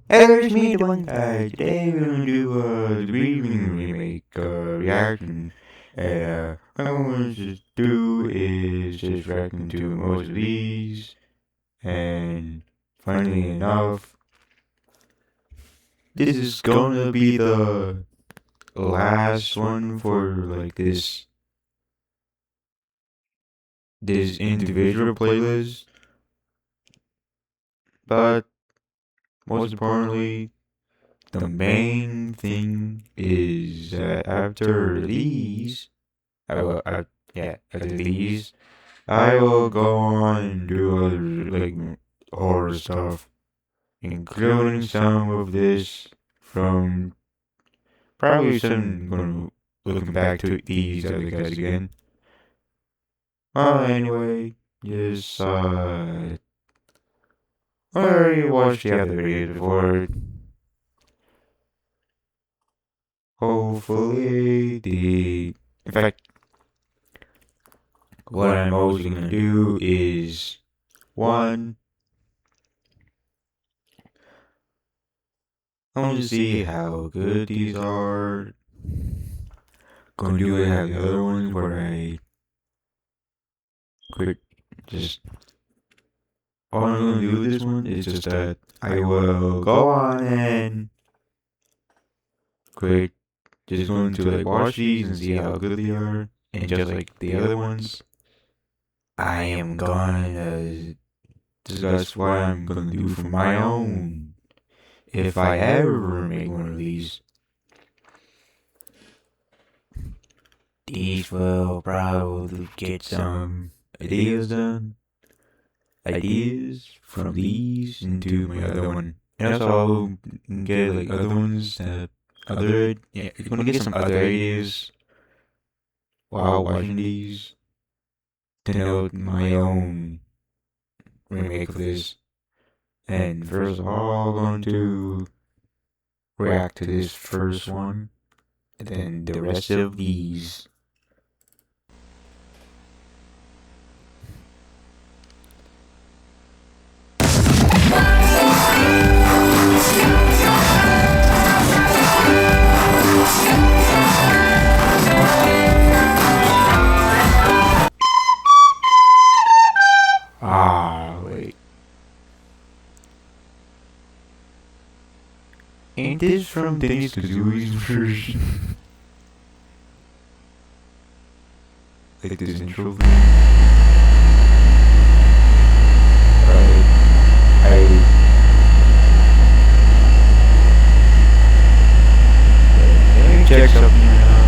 Hey, there's me, the one guy. Today we're gonna do the Grieving Remake reaction. What I want to do is just reaction to most of these, and funnily enough, this is gonna be the last one for like this individual playlist, but most importantly, the main thing is that after these, after these, I will go on and do other like horror stuff, including some of this from probably some looking back to these other guys again. Well, anyway, just I already watched the other videos before. Hopefully, in fact, what I'm mostly gonna do is one, I want to see how good these are. Gonna do it how the other ones where I quick just all I'm gonna do with this one is just that I will go on and quick just going to like watch these and see how good they are, and just like the other ones, I am gonna discuss what I'm gonna do for my own if I ever make one of these. These will probably get some ideas done. Ideas from these into my other one. And also I'll get like other ones that you're gonna get some other ideas while watching these to note my own remake of this. And first of all, I'm going to react to this first one, and then the rest of these. Wait. Ain't this from Dennis Kazooie's version? Like this intro. Right. Let me check something out.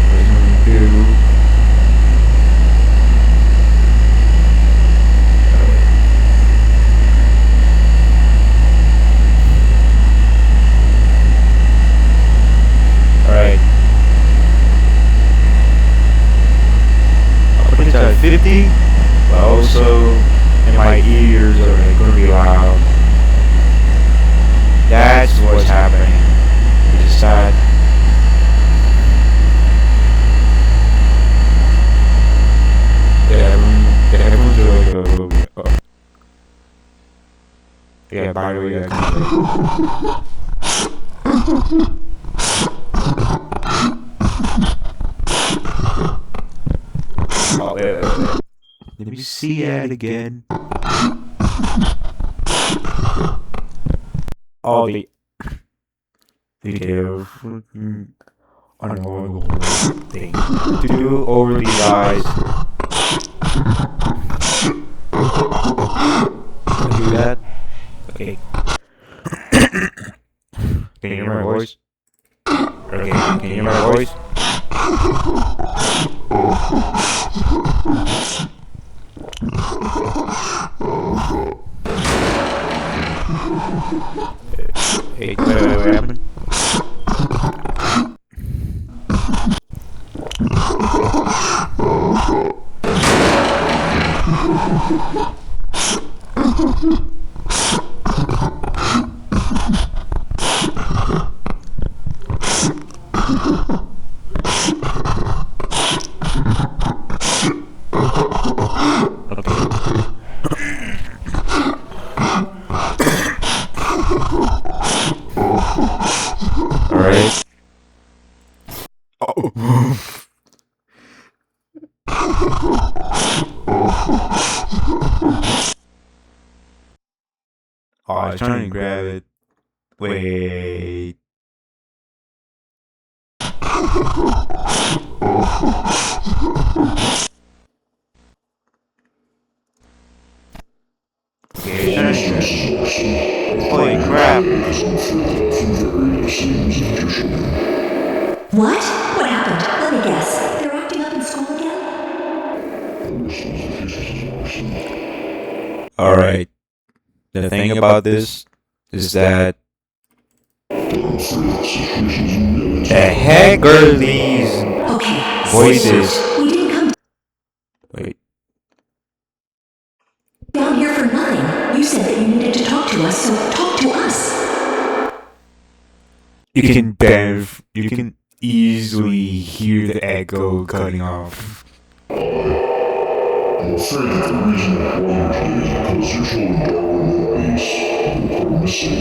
What I'm gonna do. Alright. I'll put it at 50, but also, and my ears are like, gonna be loud. That's what's happening. It's sad. The headphones are like a little bit up. Yeah, by the way, oh, wait. Let me see that again. Oh, the unavoidable thing to do over these eyes. Do that. Okay. Can you hear my voice? Okay, can you hear my voice? Hey, what happened? I was trying to grab it. Wait. Okay, holy crap. What? What happened? Let me guess. They're acting up in school again? Alright. The thing about this is that the heck are these voices? We didn't come Wait. down here for nothing. You said that you needed to talk to us, so talk to us. You can easily hear the echo cutting off. I'm afraid that the reason why you're here is because you're showing Darwin the bodies that are missing the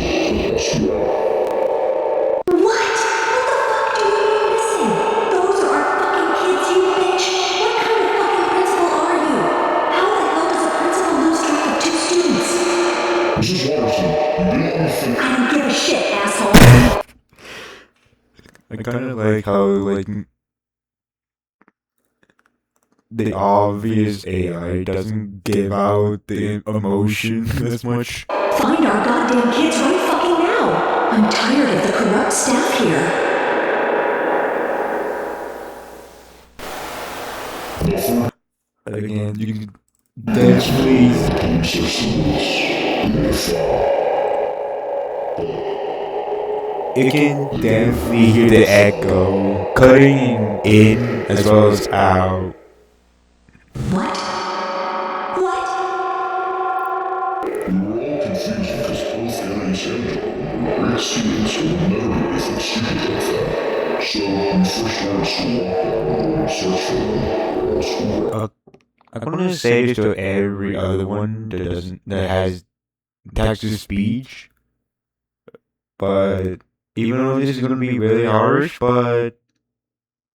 last few hours. What? What the fuck do you mean missing? Those are our fucking kids, you bitch. What kind of fucking principal are you? How the hell does a principal lose track of 2 students? Mrs. Watterson, you didn't want to think. I don't give a shit, asshole. I kind of like how, like, the obvious AI doesn't give out the emotion as much. Find our goddamn kids right fucking now. I'm tired of the corrupt staff here. But again, you can definitely. You can definitely hear the echo cutting in as well as out. What? What? We were all confused because both Annie's and Darwin were great students and would never do anything stupid like that. So we first wanted to walk out and search for them around school. I'm gonna say this to every other one that has text to speech, but even though this is gonna be really harsh, but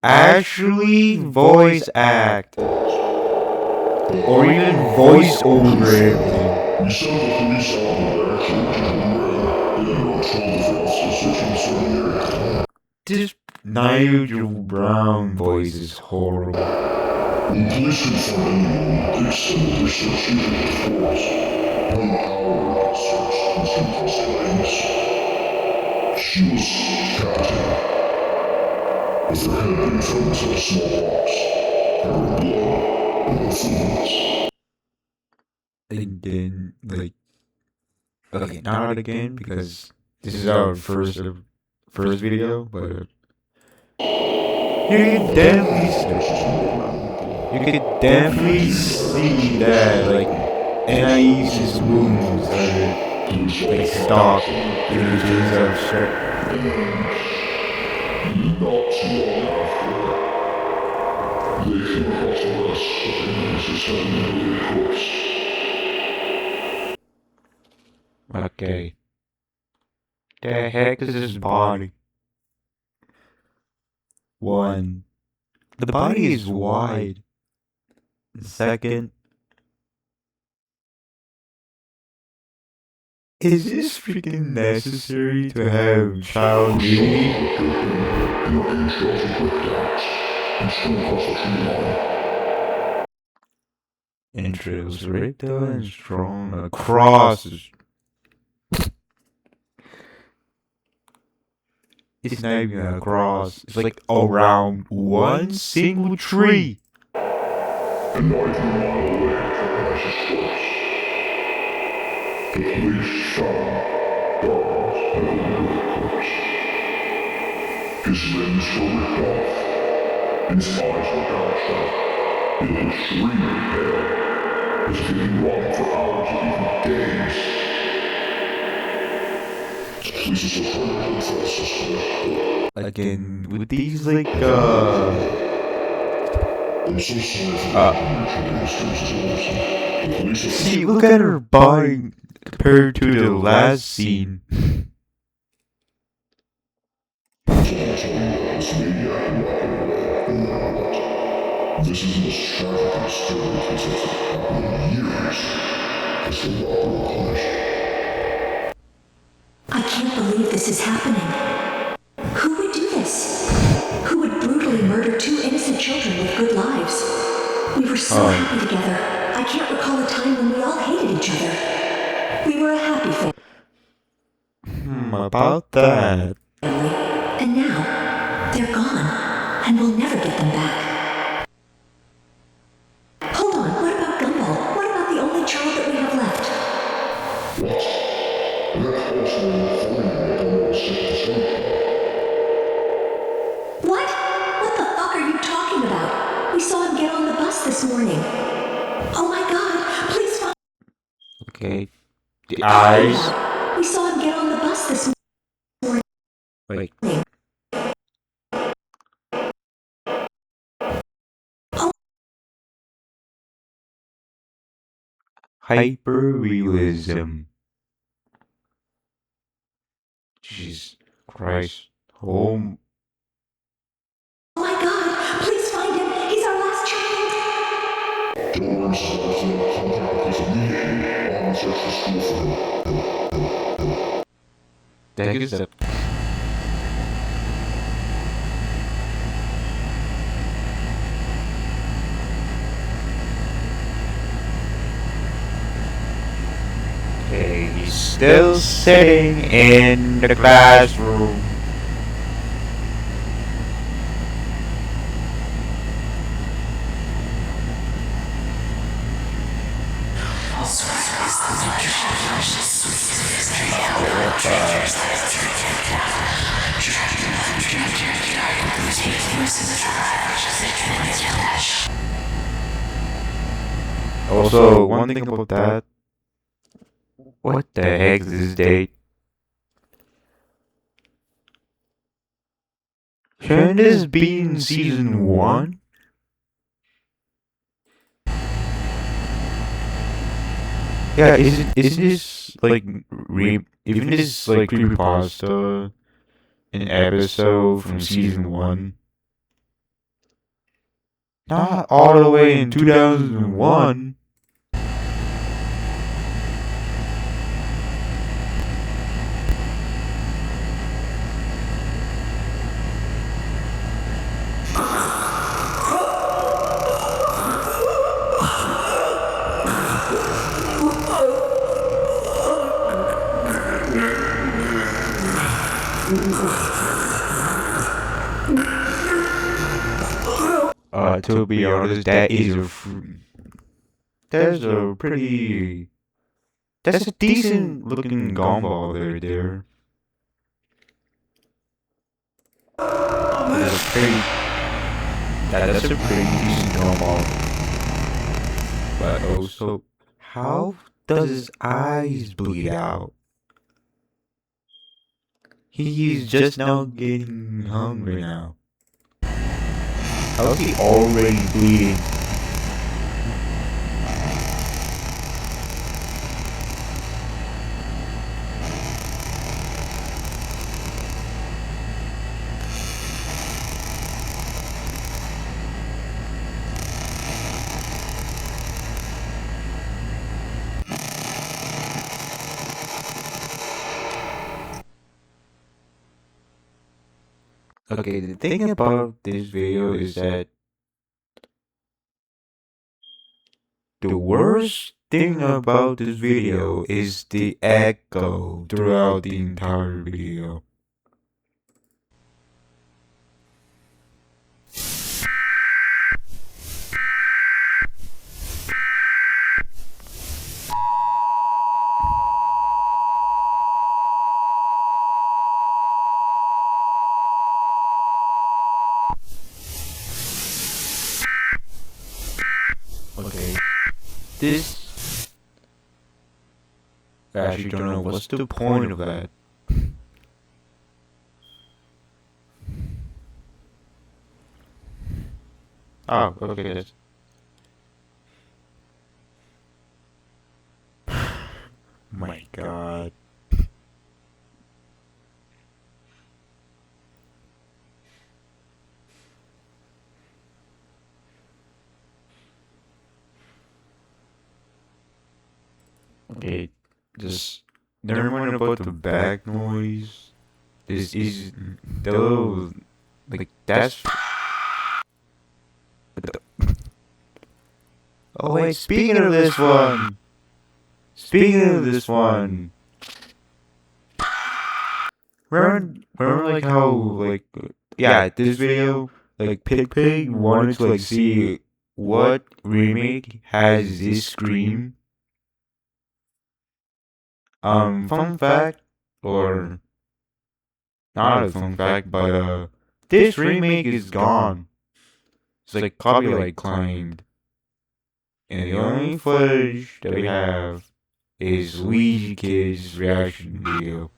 actually voice act or even voice over everything. We sent the police out in the direction which is red, and were told if officers searching the surrounding area. This Nigel Brown voice is horrible. When police couldn't find anyone, they extended their search even to the forest. One hour of search and came across the ladies. She was decapitated, with her head being thrown into a small box, covered in blood and no fluids. Again, like, okay, not again because this is our first video, but you can definitely see that, like, NIE's wounds are like stock images of shit. Not too long after, they came across the rest of the Mrs. Henry corpse. Okay. The heck is this body? One, the body is wide. Second, is this freaking necessary to have child nudity? Entrails rectal and strong across. It's not even across. It's like around one single tree. And not even a mile away from Ash's corpse. The police found Darwin's heavily mutilated corpse. His limbs were ripped off, his eyes were gouged out, he looked extremely pale, as if he'd been rotting for hours or even days. Police are still trying to identify the suspect. Again, with these, like, I'm so sorry for making your excuses, Anderson. The police have see, look at her body compared to the last scene. this maniac and walking away, no matter what. This is the most tragic and disturbing case that's happened in years. It's the robber punished. damn about that. And now, they're gone, and we'll never get them back. Hold on, what about Gumball? What about the only child that we have left? What? What the fuck are you talking about? We saw him get on the bus this morning. Oh my god, please find... Okay. The eyes. We saw him get on the bus this morning. Wait. Hyperrealism. Jesus Christ. Home. Oh my god, please find him. He's our last child. The heck is that? Okay, he's still sitting in the classroom. Also, one thing about that. What the heck is this date? Shouldn't this be in season 1? Yeah, isn't this like even this like creepypasta an episode from season 1? Not all the way in 2001. To be honest, there's a pretty, that's a decent looking gumball there. That's a pretty, that's a pretty decent gumball. But also, how does his eyes bleed out? He's just now getting hungry now. How's he already bleeding? Okay, the thing about this video is that the worst thing about this video is the echo throughout the entire video. Okay, this... I actually don't know what's the point of that. Oh, okay, that's... My god. Okay, just never mind about the back noise. This is the little, like, that's... Oh wait, speaking of this one, remember like how like yeah, this video like Pig wanted to like see what remake has this scream. Fun fact, or not a fun fact, but this remake is gone. It's like copyright claimed, and the only footage that we have is Luigi Kid's reaction video.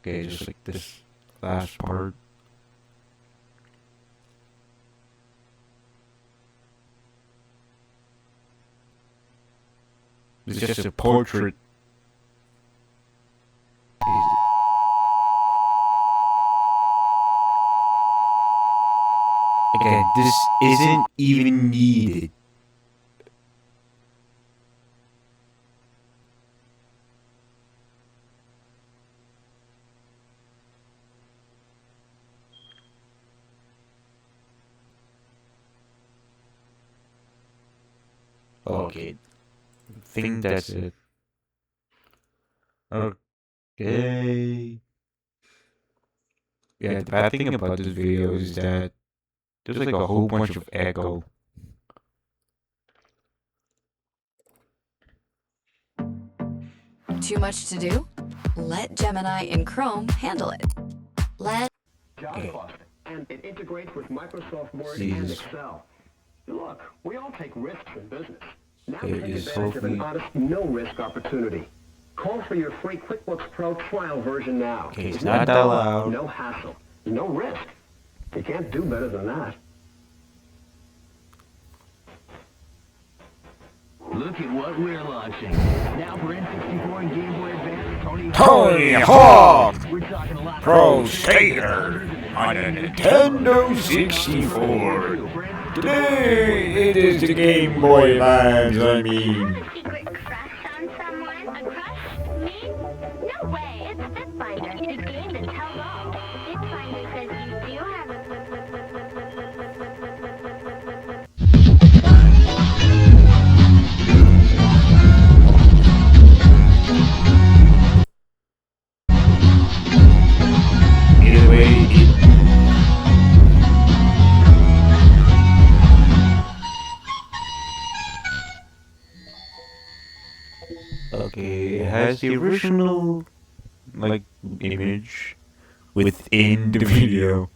Okay, just like this last part. It's just a portrait. Again, this isn't even needed. Okay, I think that's it. Okay. Yeah, the bad thing about this video is that there's like a whole bunch of echo. Too much to do? Let Gemini in Chrome handle it. Let Okay. And it integrates with Microsoft Word Jesus. and Excel. Look, we all take risks in business. Now It take is advantage of an hopefully- honest, no-risk opportunity. Call for your free QuickBooks Pro trial version now. Okay, it's not that loud. No hassle. No risk. You can't do better than that. Look at what we're launching. Now for N64 and Game Boy Advance, Tony Hawk We're talking a lot Pro Skater on a Nintendo 64. Today it is the Game Boy Advance, I mean. Secret crush on someone? A crush? Me? No way, it's Bitfinder, the game that tells all. Bitfinder says you do have a... Either way, okay, it has the original like image within the video.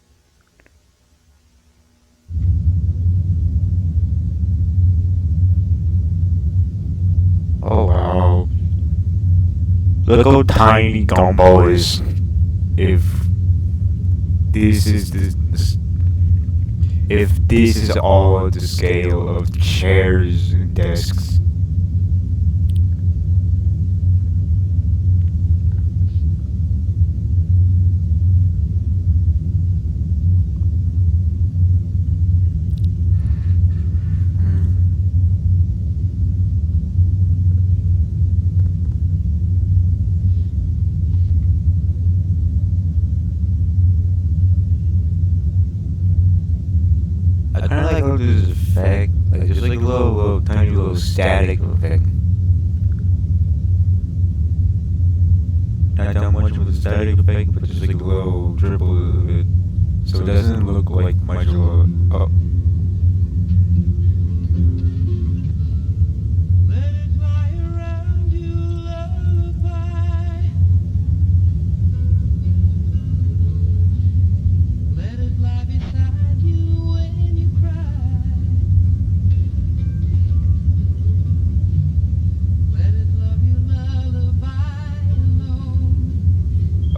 Oh wow. Look how tiny Gumball is. If this is if this is all the scale of chairs and desks. I kind of like how this effect, like there's like a little tiny little static effect. Not that much of a static effect, but just like a little dribble of it, so it doesn't look like much of a. Oh.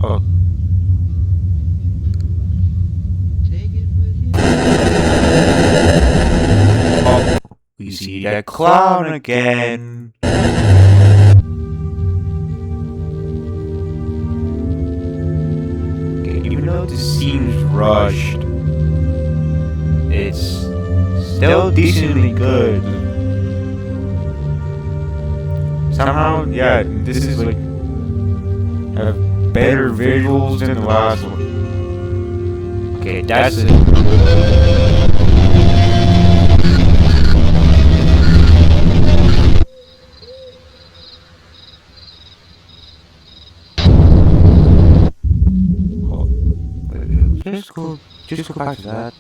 Oh. Oh, we see that clown again. Okay, even though this seems rushed, it's still decently good. Somehow, yeah, this is like have better visuals than the last one. Okay, that's it. just go back to that.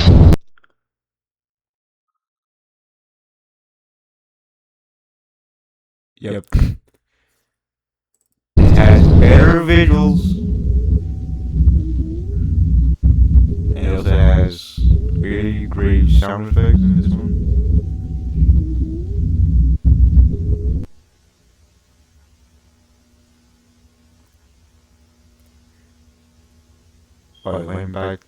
Yep. It has better visuals. And it also has really great sound effects in this one. Oh, I went back.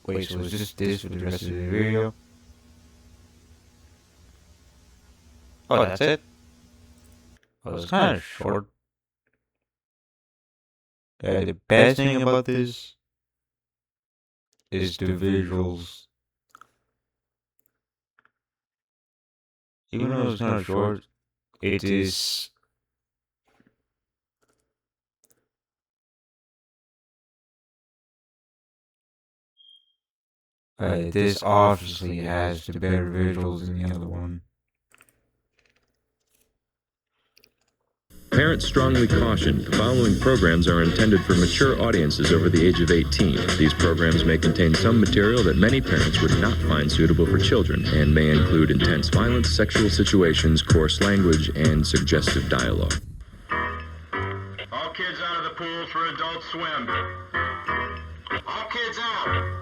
Wait, so is this for the rest of the video? Oh, that's it? Oh, it's kind of short. The best thing about this is the visuals. Even though it's kind of short, it is. This obviously has the better visuals than the other one. Parents strongly caution the following programs are intended for mature audiences over the age of 18. These programs may contain some material that many parents would not find suitable for children and may include intense violence, sexual situations, coarse language, and suggestive dialogue. All kids out of the pool for Adult Swim. All kids out.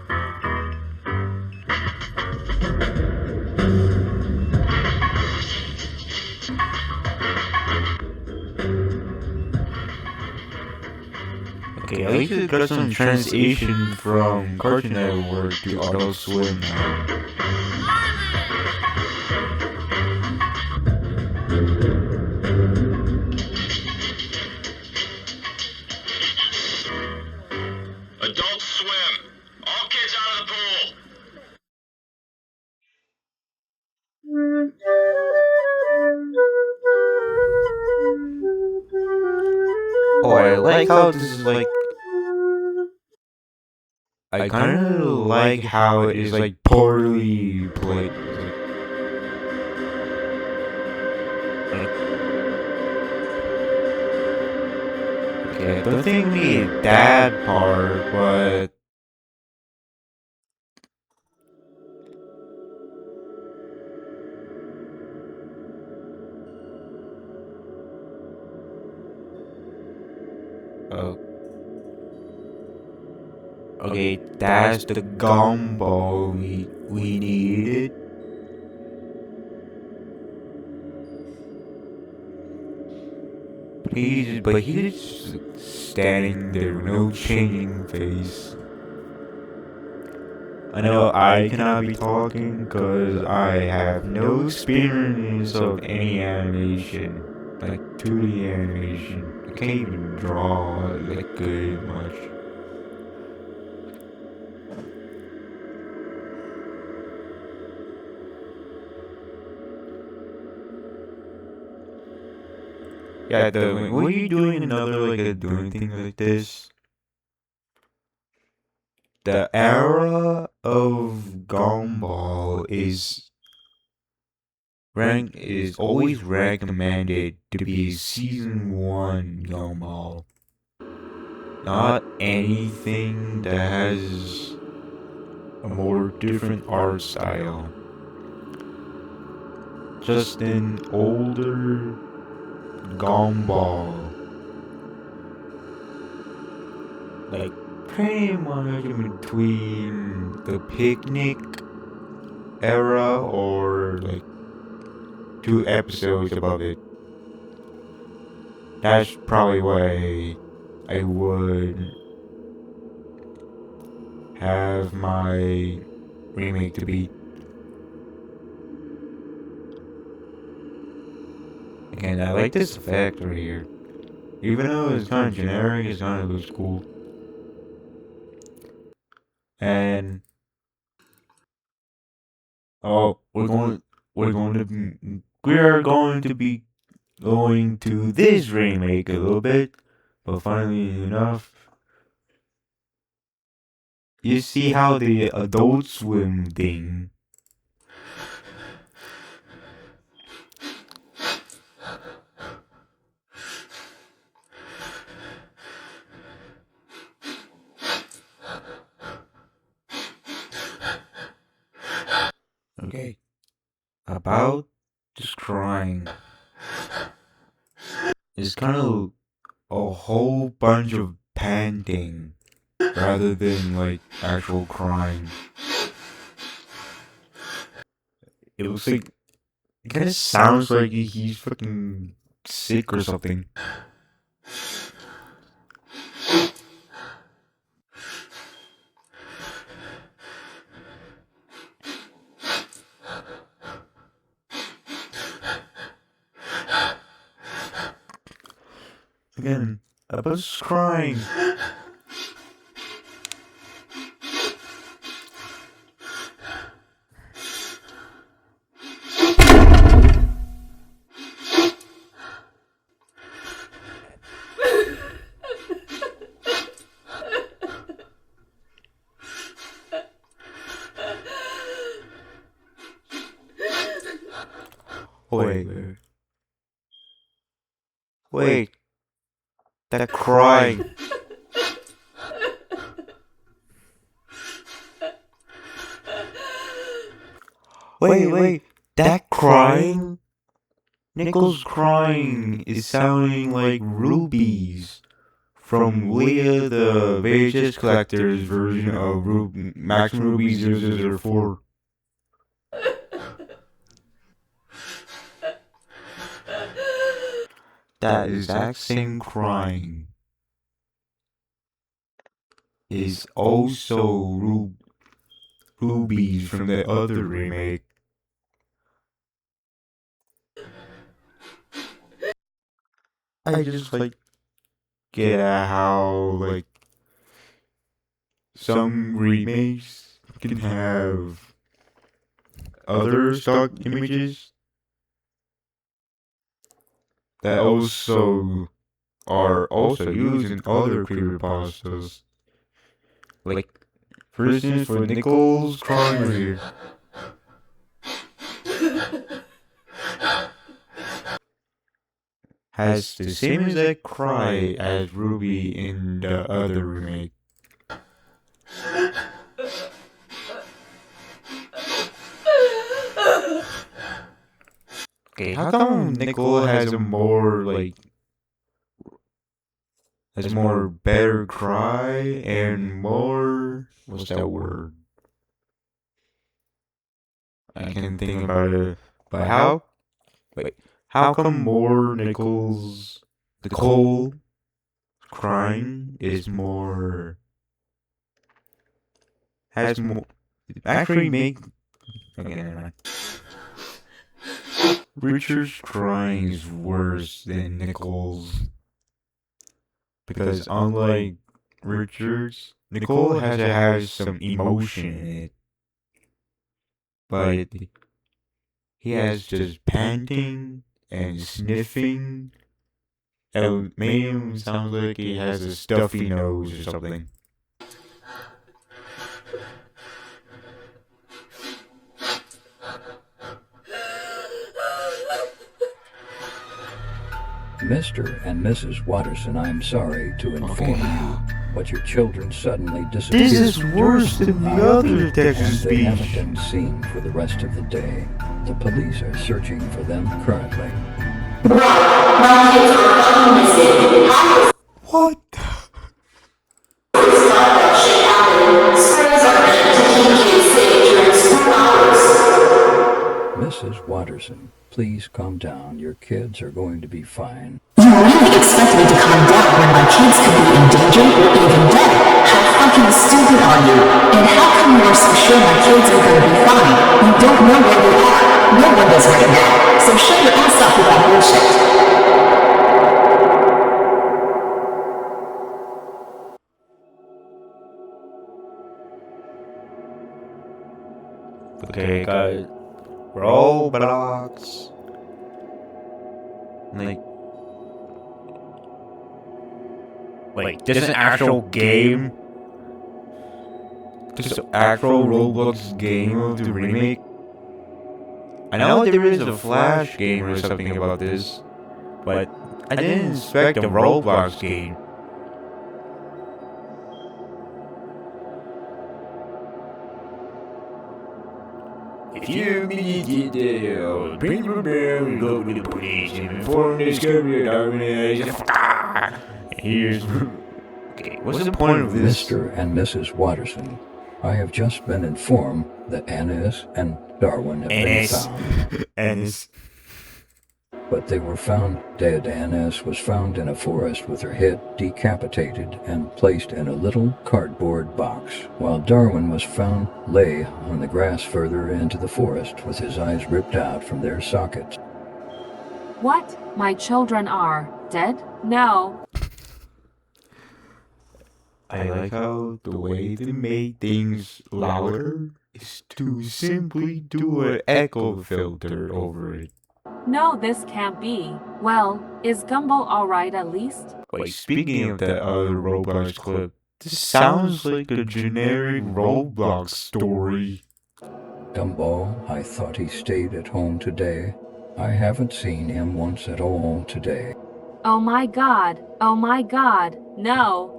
Okay, at least it got some transition from Cartoon Network to Adult Swim now. Adult Swim. All kids out of the pool. Oh, I like how this is like. I kind of like how it is like poorly played. Okay, I don't think we need that part, but oh, okay, that's the gumball we needed. But he's just standing there, no changing face. I know I cannot be talking because I have no experience of any animation, like 2D animation. I can't even draw like good much. Yeah, what are you doing another like doing thing like this? The era of Gumball is always recommended to be season 1 Gumball. Not anything that has a more different art style. Just an older Gumball. Like pretty much in between the picnic era or like 2 episodes above it. That's probably why I would have my remake to be. And I like this effect right here. Even though it's kind of generic, it kind of looks cool. And oh, we are going to be going to this remake a little bit, but finally enough. You see how the Adult Swim thing Okay. About just crying. It's kind of a whole bunch of panting rather than like actual crying. It looks like it kind of sounds like he's fucking sick or something. Again, about just crying. Wait. That crying. Wait. That crying? Nichols crying is sounding like Rubies from Leah the VHS Collector's version of Max Ruby 0004. That exact same crying is also Rubies from the other remake. I just like get how like some remakes can have other stock images that also are also used in other creepypastas. Like, for instance, for Nichols crying right here. Has the same exact cry as Ruby in the other remake. Okay, how come Nicole has a more, like, has more better cry and more, what's that word? I can't think about it. But how come more Nicole crying is more, has more, actually make, okay, never mind. Richard's crying is worse than Nicole's. Because unlike Richard's, Nicole has some emotion in it. But he has just panting and sniffing. It made him sound like he has a stuffy nose or something. Mr. and Mrs. Watterson, I'm sorry to inform you, but your children suddenly disappeared. This is worse than the other Texas and they haven't speech. been seen for the rest of the day. The police are searching for them currently. What? Mrs. Watterson, please calm down. Your kids are going to be fine. You really expect me to calm down when my kids could be in danger, even dead? How fucking stupid are you? And how come you are so sure my kids are gonna be fine? You don't know where they are. No one does right now. So shut your ass up with that bullshit. Okay, guys. Roblox. Like, this is an actual game? This is an actual Roblox game of the remake? I know there is a Flash game or something about this, but I didn't expect a Roblox game. If you immediately get there, bring your bell, go to the police, and inform the discovery of Darwin. Here's. Okay, what's the point of this? Mr. and Mrs. Watterson, I have just been informed that Annis and Darwin have been found. Annis. But they were found dead. Annis was found in a forest with her head decapitated and placed in a little cardboard box, while Darwin was found lay on the grass further into the forest with his eyes ripped out from their sockets. What? My children are dead? No. I like how the way to make things louder is to simply do an echo filter over it. No, this can't be. Well, is Gumbo alright at least? Wait, speaking of that other Roblox clip, this sounds like a generic Roblox story. Gumbo, I thought he stayed at home today. I haven't seen him once at all today. Oh my god, no.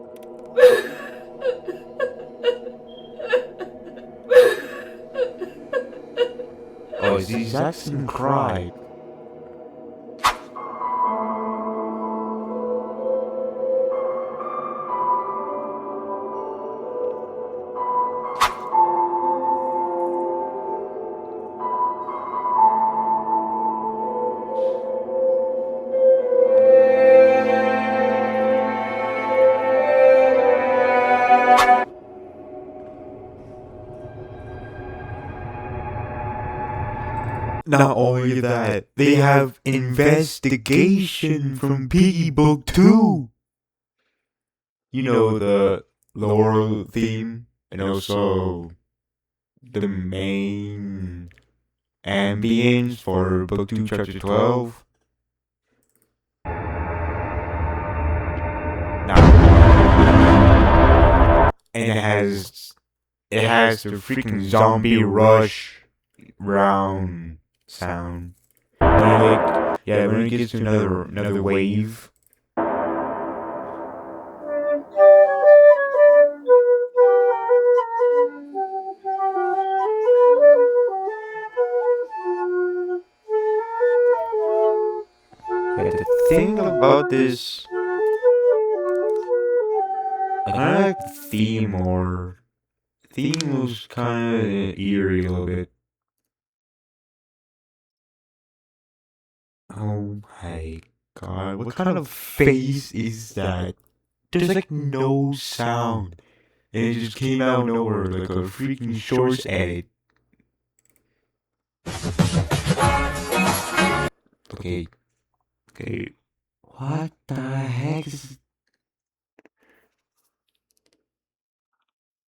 Oh, he's actually cried. Not only that, they have investigation from Piggy Book 2. You know, the Laurel theme, and also the main ambience for Book 2, Chapter 12. Now, and it has the freaking zombie rush round sound. When it gets to another wave. Yeah, the thing about this, I kind of like the theme more. The theme was kind of eerie a little bit. Oh my god, what kind of face is that? There's like no sound. And it just came out of nowhere like a freaking shorts edit. Okay. What the heck is...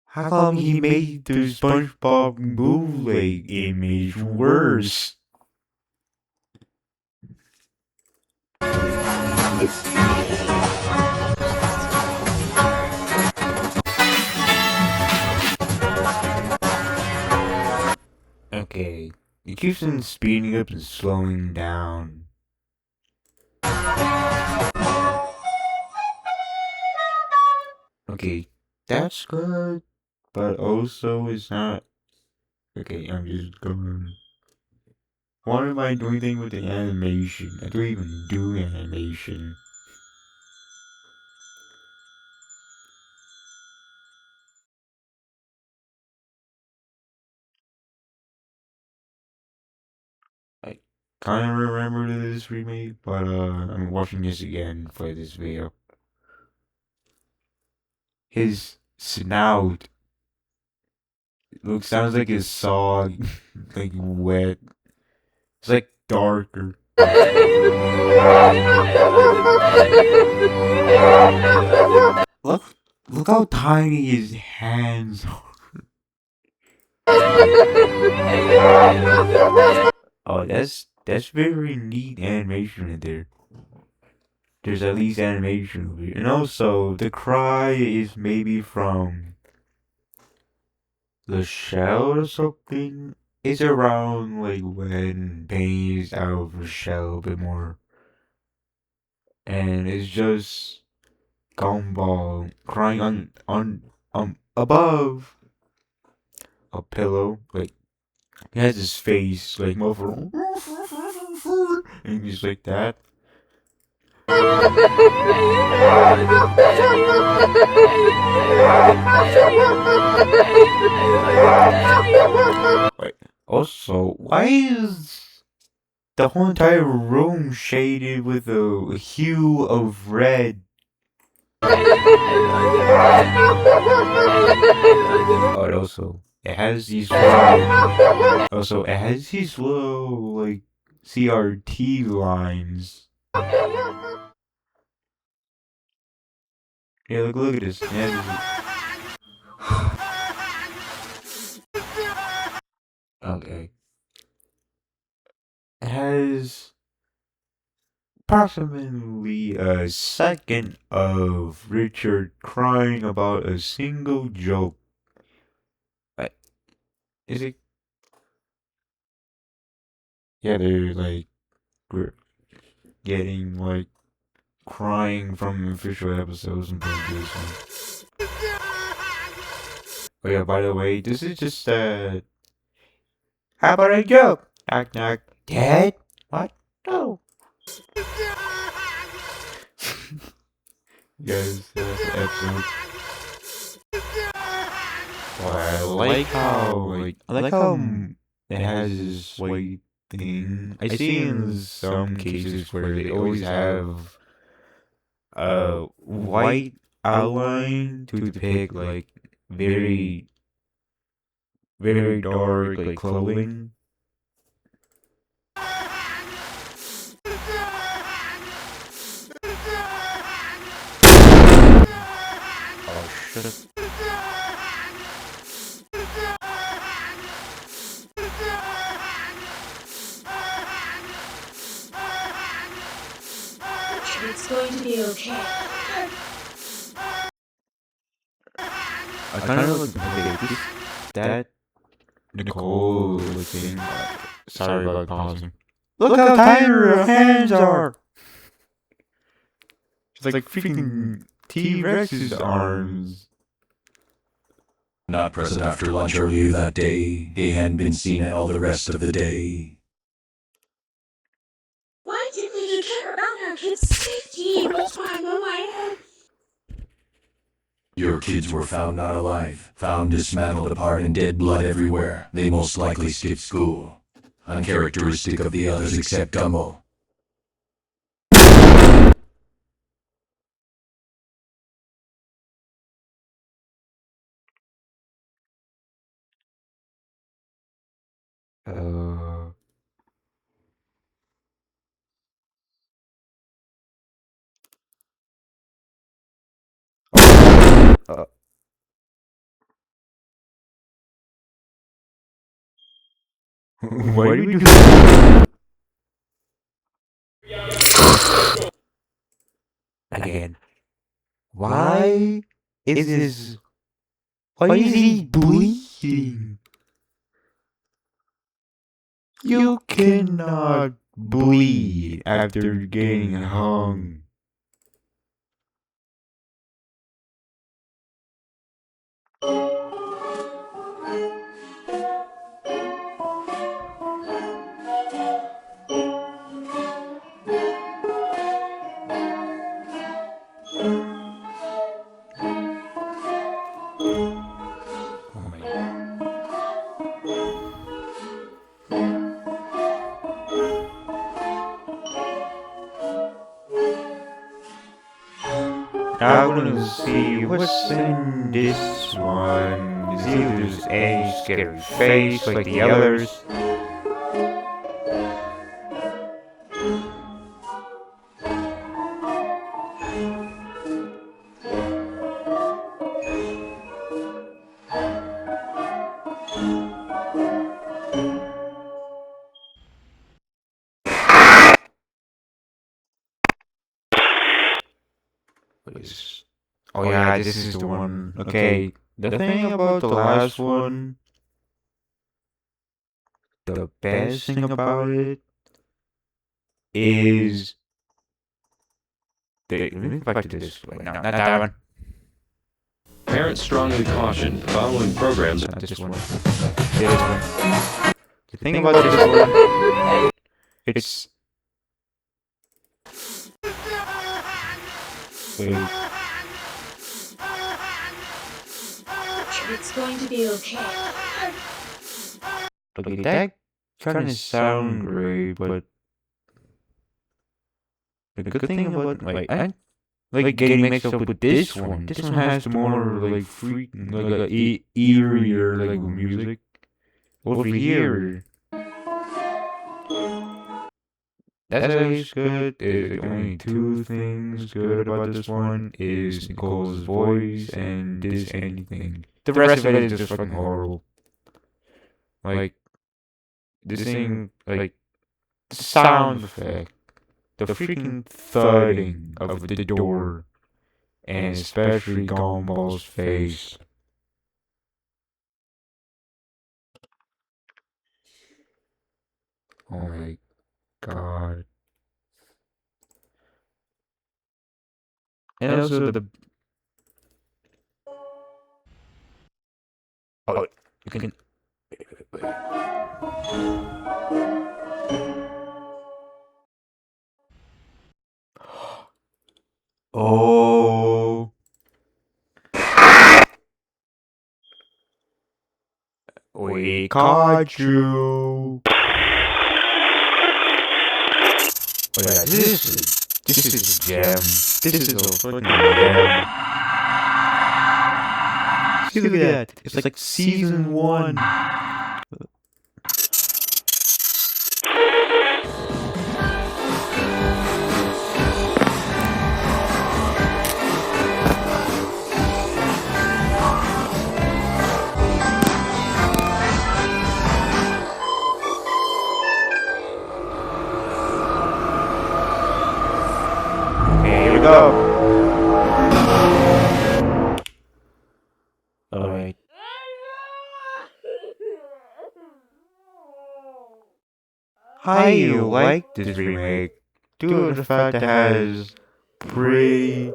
How come he made the SpongeBob bootleg image worse? Okay, it keeps on speeding up and slowing down. Okay, that's good, but also it's not. Okay, I'm just going. What am I doing thing with the animation? I don't even do animation. I kind of remember this remake, but I'm watching this again for this video. His snout sounds like his saw, like wet. It's like darker. Look how tiny his hands are. Oh, that's very neat animation in there. There's at least animation over here. And also, the cry is maybe from the shell or something. It's around like when pain is out of her shell a bit more. And it's just Gumball crying on above a pillow, like He has his face like muffled, and he's like that. Wait. Also, why is the whole entire room shaded with a hue of red? Oh, and also, it has these little, also, it has these little, like, CRT lines. Yeah, look at this. Okay. It has approximately a second of Richard crying about a single joke. Is it? Yeah, they're like getting like crying from official episodes and things. Oh yeah, by the way, this is just how about a joke? Knock knock. Dad? What? No. Yes, that's the episode. Well, I like how it has this white thing. I see in some cases where they always have a white outline to depict like very very dark like clothing. Oh shut up. It's going to be okay. I kind of like this that Nicole looking. Sorry about pausing. Look how tiny her hands are. It's like freaking T-Rex's arms. Not present after lunch earlier that day. He hadn't been seen all the rest of the day. Why did we care about our kids' safety? Was why my Your kids were found not alive, found dismantled apart and dead blood everywhere. They most likely skipped school. Uncharacteristic of the others except Gumbo. Why do we do that? Again. Why is this? Why is he bleeding? You cannot bleed after getting hung. I want to see what's in this one. See if there's any scary face like the others. Oh yeah, this is the one. Okay, the thing about the last one, the best thing about it is let me go back to this. Wait, no, not that one. Parents strongly caution following programs. Not this one. This one. The thing about this one, it's wait. It's going to be okay. Okay, that kind of sound great, but the good thing about I like getting mixed up with this one. This one has the more like freaking like eerier like music over here. That's always good. There's only two things good about this one is Nicole's voice and this anything. The rest of it is just fucking horrible. Like this thing, like the sound effect, the freaking thudding of the door, and especially Gumball's face. Oh my god. And also the oh, you can. Oh, we caught you. Oh yeah, this is a gem. This is a fucking gem. See, look at that. It's like season 1. Here we go. Alright. I like this remake due to the fact that it has pretty.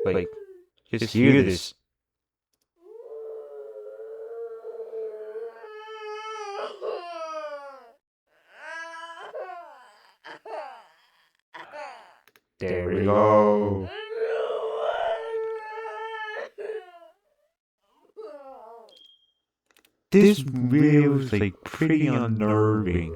Like, just hear this. There we go. This really was like pretty unnerving.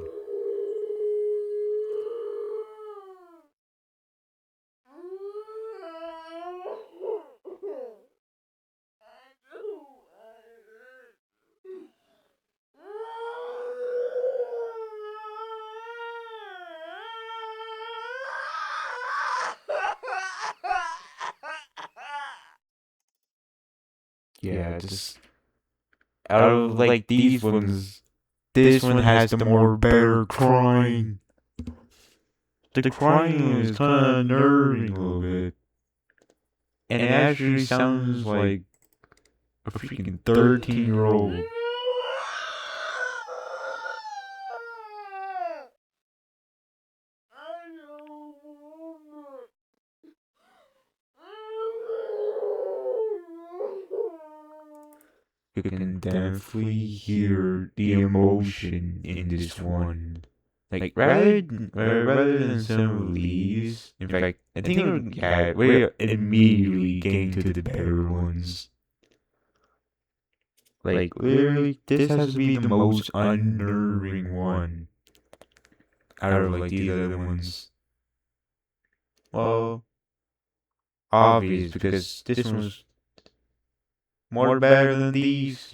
Yeah, just out of like these ones, this one has the more better crying. The crying is kind of unnerving a little bit. And it actually sounds like a freaking 13-year-old. You can definitely hear the emotion in this one. Like rather than some of these, in fact, I think we immediately getting to the better ones. Like literally, this has to be the most unnerving one out of like these other ones. Well, obvious because this one's more better than these.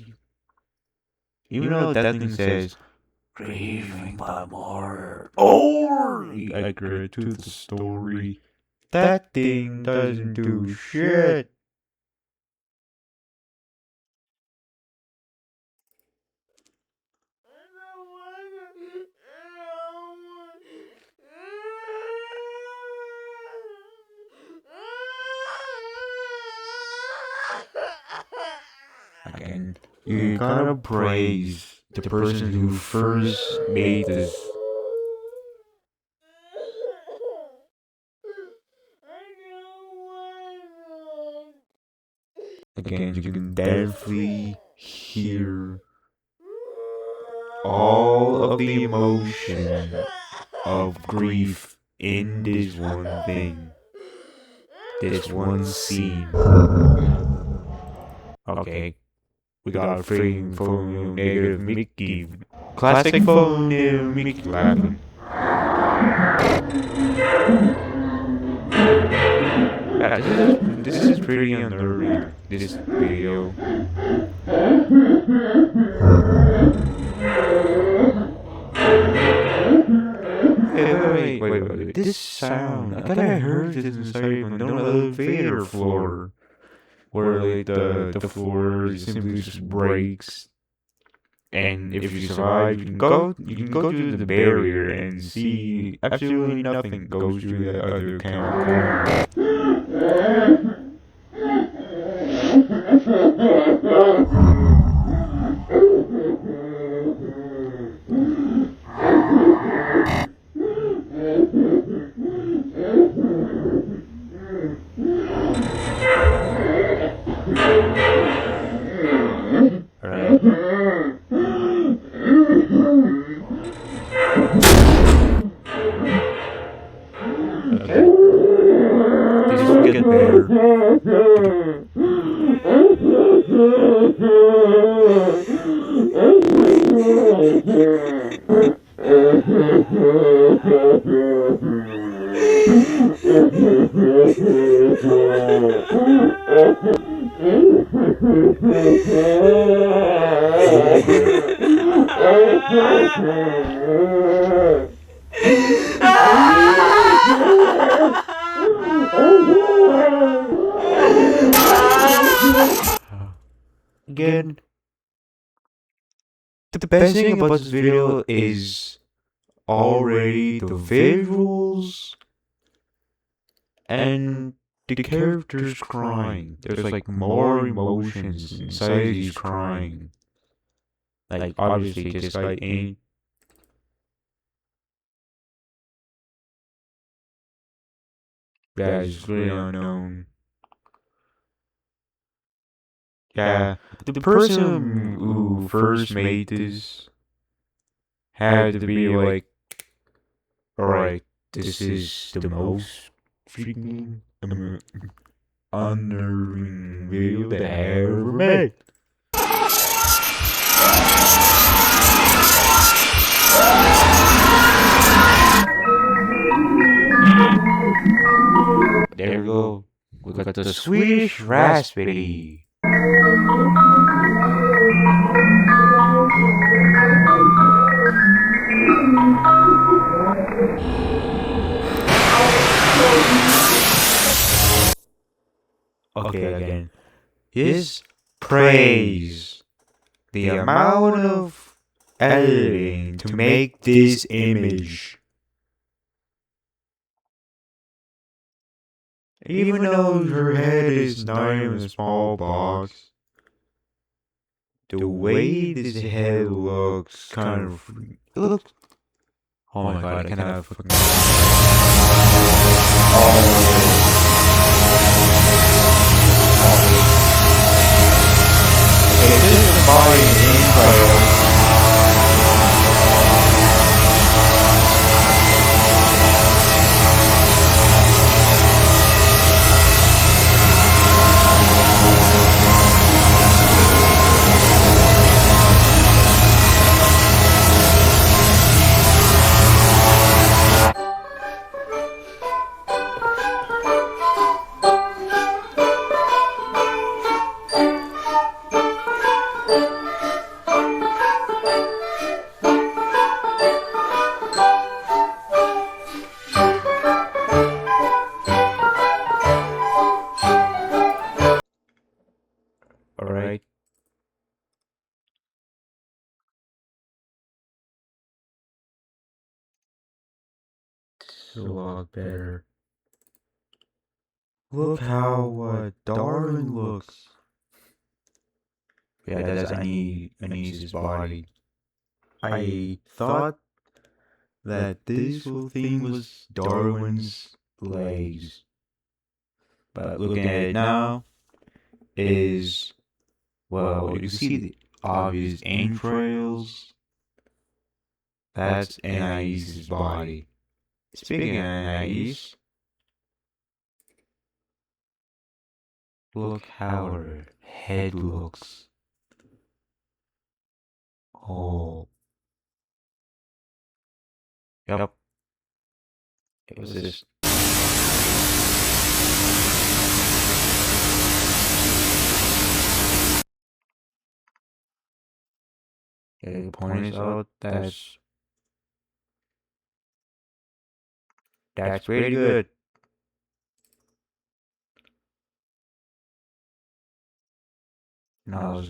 Even though that thing says grieving by more or accurate to the story, that thing doesn't do shit. Again, you gotta praise the person who first made this. Again, you can definitely hear all of the emotion of grief in this one thing. This one scene. Okay. We got a freaking phone negative Mickey. Classic phone Mickey laughing. Yeah, this is pretty unnerving, this video. Wait. This sound, I thought I heard this inside on the elevator floor. Where like the floor simply just breaks. And if you survive, you can go through the barrier and see absolutely nothing goes through the other corner. This will get better. Again, the best thing about this video is already the visuals and the characters crying. There's like more emotions inside these crying. Like obviously this guy ain't. Yeah, it's really unknown. Yeah, the person who first made this had to be like, alright, this is the most freaking unnerving video that I ever made. There we go. We got the Swedish raspberry. Okay, again. His praise the amount of editing to make this image. Even though her head is not in a small box, the way this head looks kind of. It looks. Oh my god, I cannot fucking. Okay, this is the body intro. Alright. It's a lot better. Look how Darwin looks. Yeah, that's Anis's body. I thought that this whole thing was Darwin's legs. But looking at it now is, well, you see the obvious entrails That's Anais' body. Speaking of Anais, look how her head looks. Oh. Yep. It was this. The point is out, that's pretty good. Now,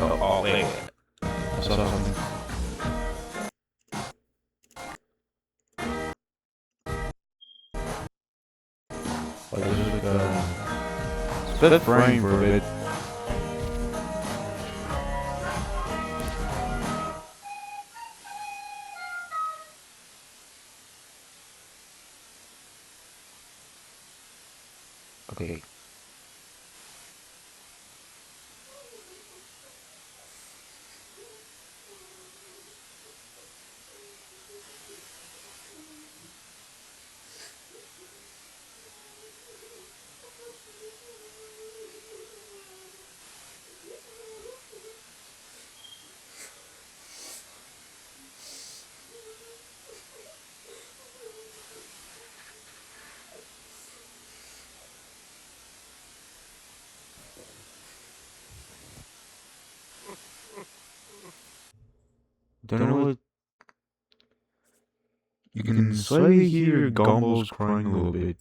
oh wait. I saw something. Like, this is like a split frame for a bit. Okay. Don't know what. You can slightly hear Gumball's crying a little bit.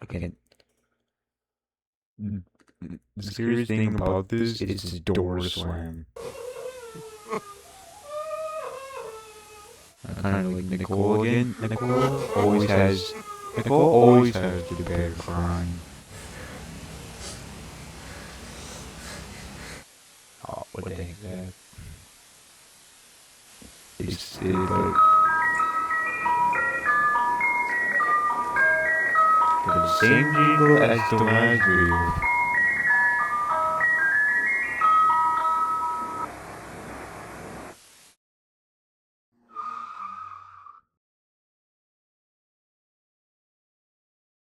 Again, the scariest thing about this is the door slam. Kind of like Nicole again. Nicole always has the bear crying. Oh, what the heck is that? It's like the same jingle as the last video.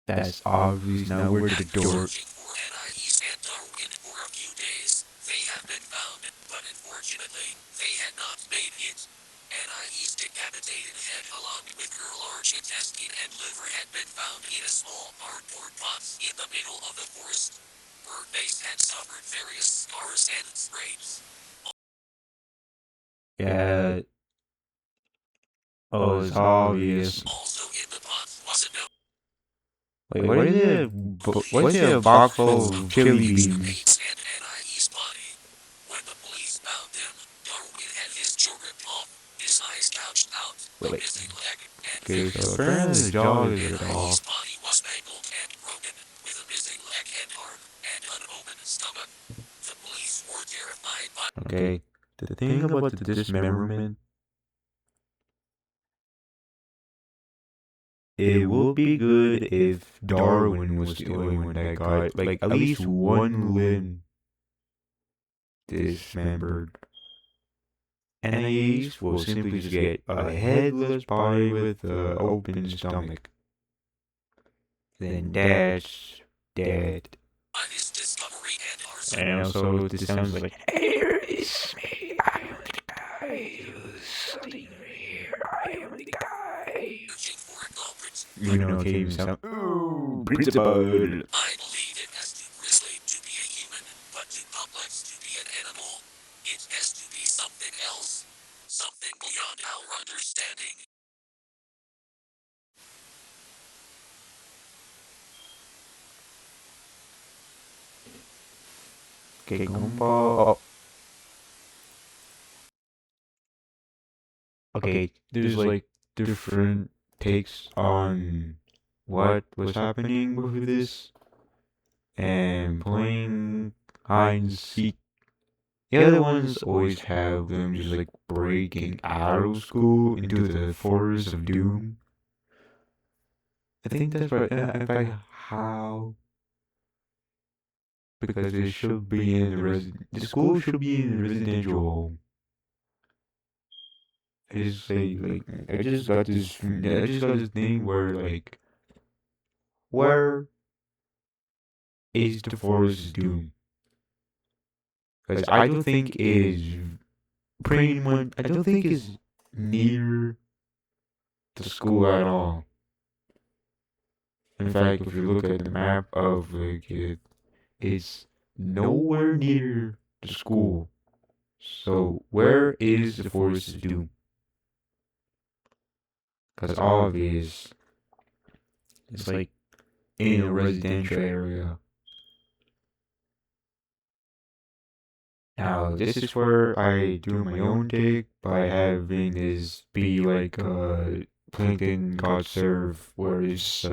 That's obviously not where the door. Yeah. Oh, it's obvious. Wait, what is it? A box full of chili beans? Wait. Okay, so apparently the jaw is ripped off. Okay, the thing about the dismemberment, it would be good if Darwin was the only one that got, like, at least one limb dismembered. Anais will simply just get a headless body with an open stomach. Then that's dead. And also, this sounds like, here is me, I am the guy who's sitting here, I am the guy. You know, okay, you sound, ooh, principal. Okay, Gumball. Oh. okay, there's like different takes on what was happening with this and playing hide and seek. The other ones always have them just like breaking out of school into the forest of doom. I think that's right. In fact, how? Because it should be in the school should be in a residential home. I just got this thing where like, where is the forest of doom? Because I don't think it is pretty much. I don't think it's near the school at all. In fact, if you look at the map of like it, it's nowhere near the school. So where is the forest of doom? Because all of it is, it's like in a residential area. Now this is where I do my own take by having this be like Plankton God Serve, where it's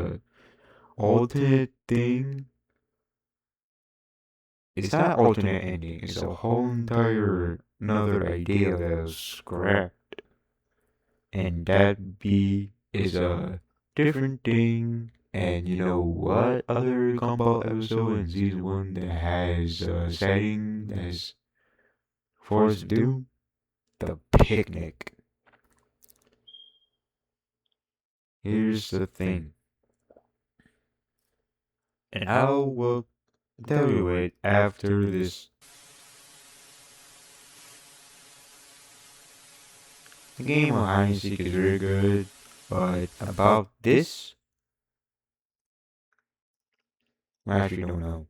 alternate thing. It's not alternate ending. It's a whole entire another idea that was scrapped, and that B is a different thing. And you know what other Gumball episode in season 1 that has a setting that's Forest of Doom? The picnic. Here's the thing. And I will tell you it after this. The game of hide and seek is very good, but about this, I actually don't know.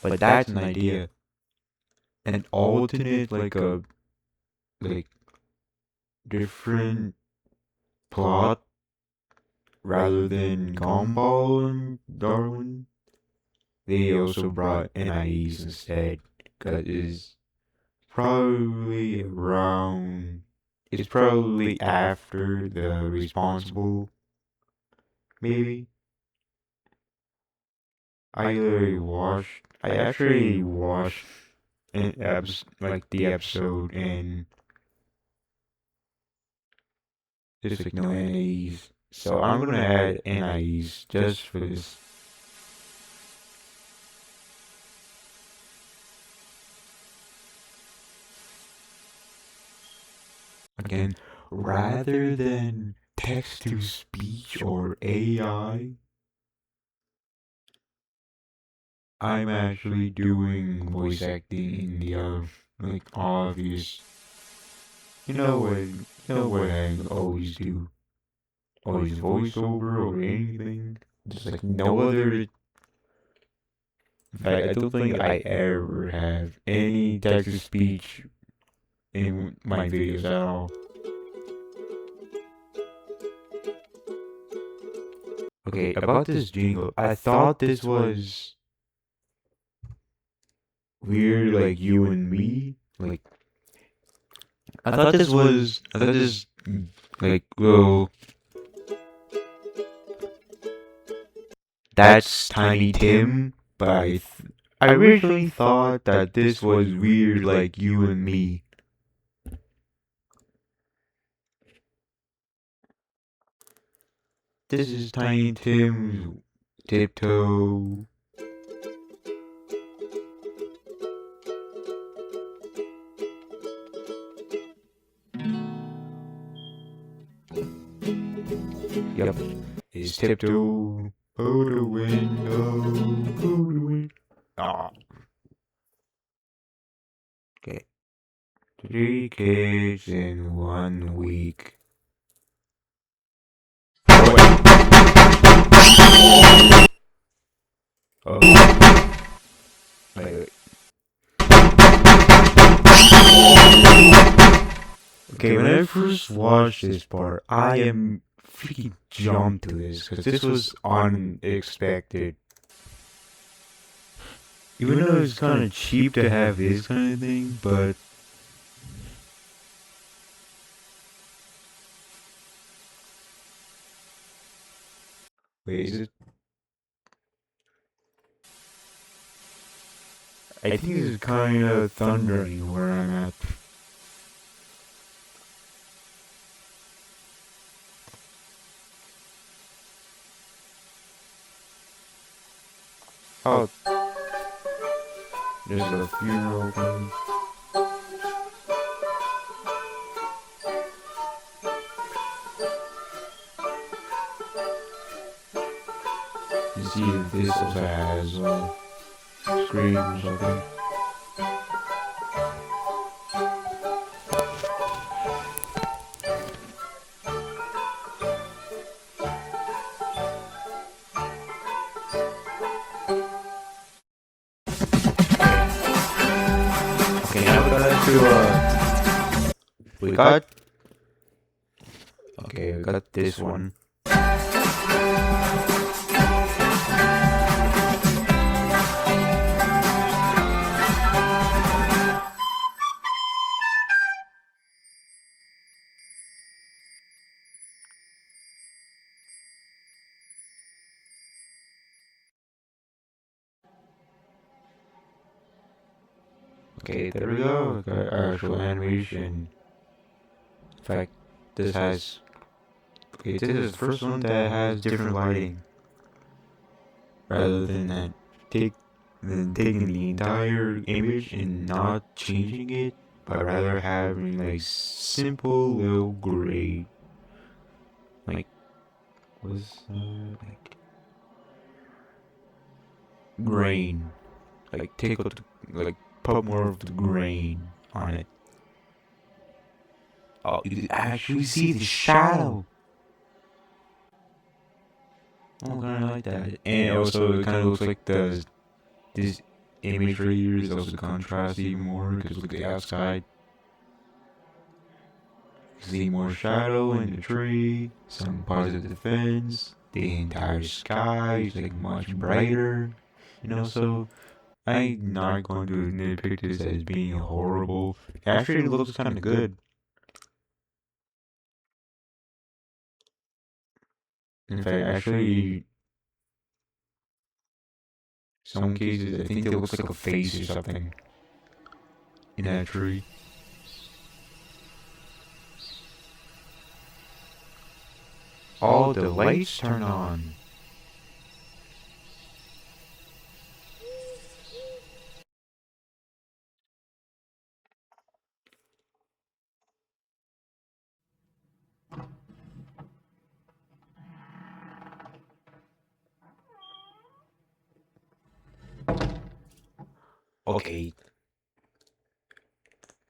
But that's an idea. An alternate, like a, like, different plot rather than Gumball and Darwin. They also brought NIEs instead, because it's probably around. It's probably after the responsible. Maybe. I actually watched like the episode, and there's like no NIEs. So I'm gonna add NIEs just for this. Again, rather than text to speech or AI, I'm actually doing voice acting in the like obvious. You know what I always do. Always voiceover or anything. Just like no other. In fact, I don't think I ever have any text to speech in my videos at all. Okay, about this jingle, I thought this was weird, like you and me. Like, I thought this like, little. That's Tiny Tim, but I originally thought that this was weird, like you and me. This is Tiny Tim's Tiptoe. Yep, it's Tiptoe. Oh, the window, oh, the window. Ah. Okay. 3 kids in 1 week. Oh, wait. Oh. Wait. Okay, when I first watched this part, I am freaking jumped to this because this was unexpected. even though it's kind of cheap to have this kind of thing, but wait, is it? I think it's kind of thundering where I'm at. Oh, there's a funeral thing. You see if this also has a screen or something. Okay, now we got to we got okay, we got this one. Okay, there we go. We got actual animation. In fact, this has. Okay, this is the first one that has different lighting. Rather than that, taking the entire image and not changing it, but rather having like simple little gray. Like, what's like grain. Like, take out like, put more of the grain on it. Oh, you actually see the shadow. Oh, kind of like that. And also, it kind of looks like this imagery here is also contrast even more because look at the outside. You see more shadow in the tree, some positive defense. The entire sky is like much brighter. So I'm not going to nitpick this as being horrible. Actually, it looks kind of good. In fact, actually, some cases I think it looks like a face or something in that tree. All the lights turn on. Okay,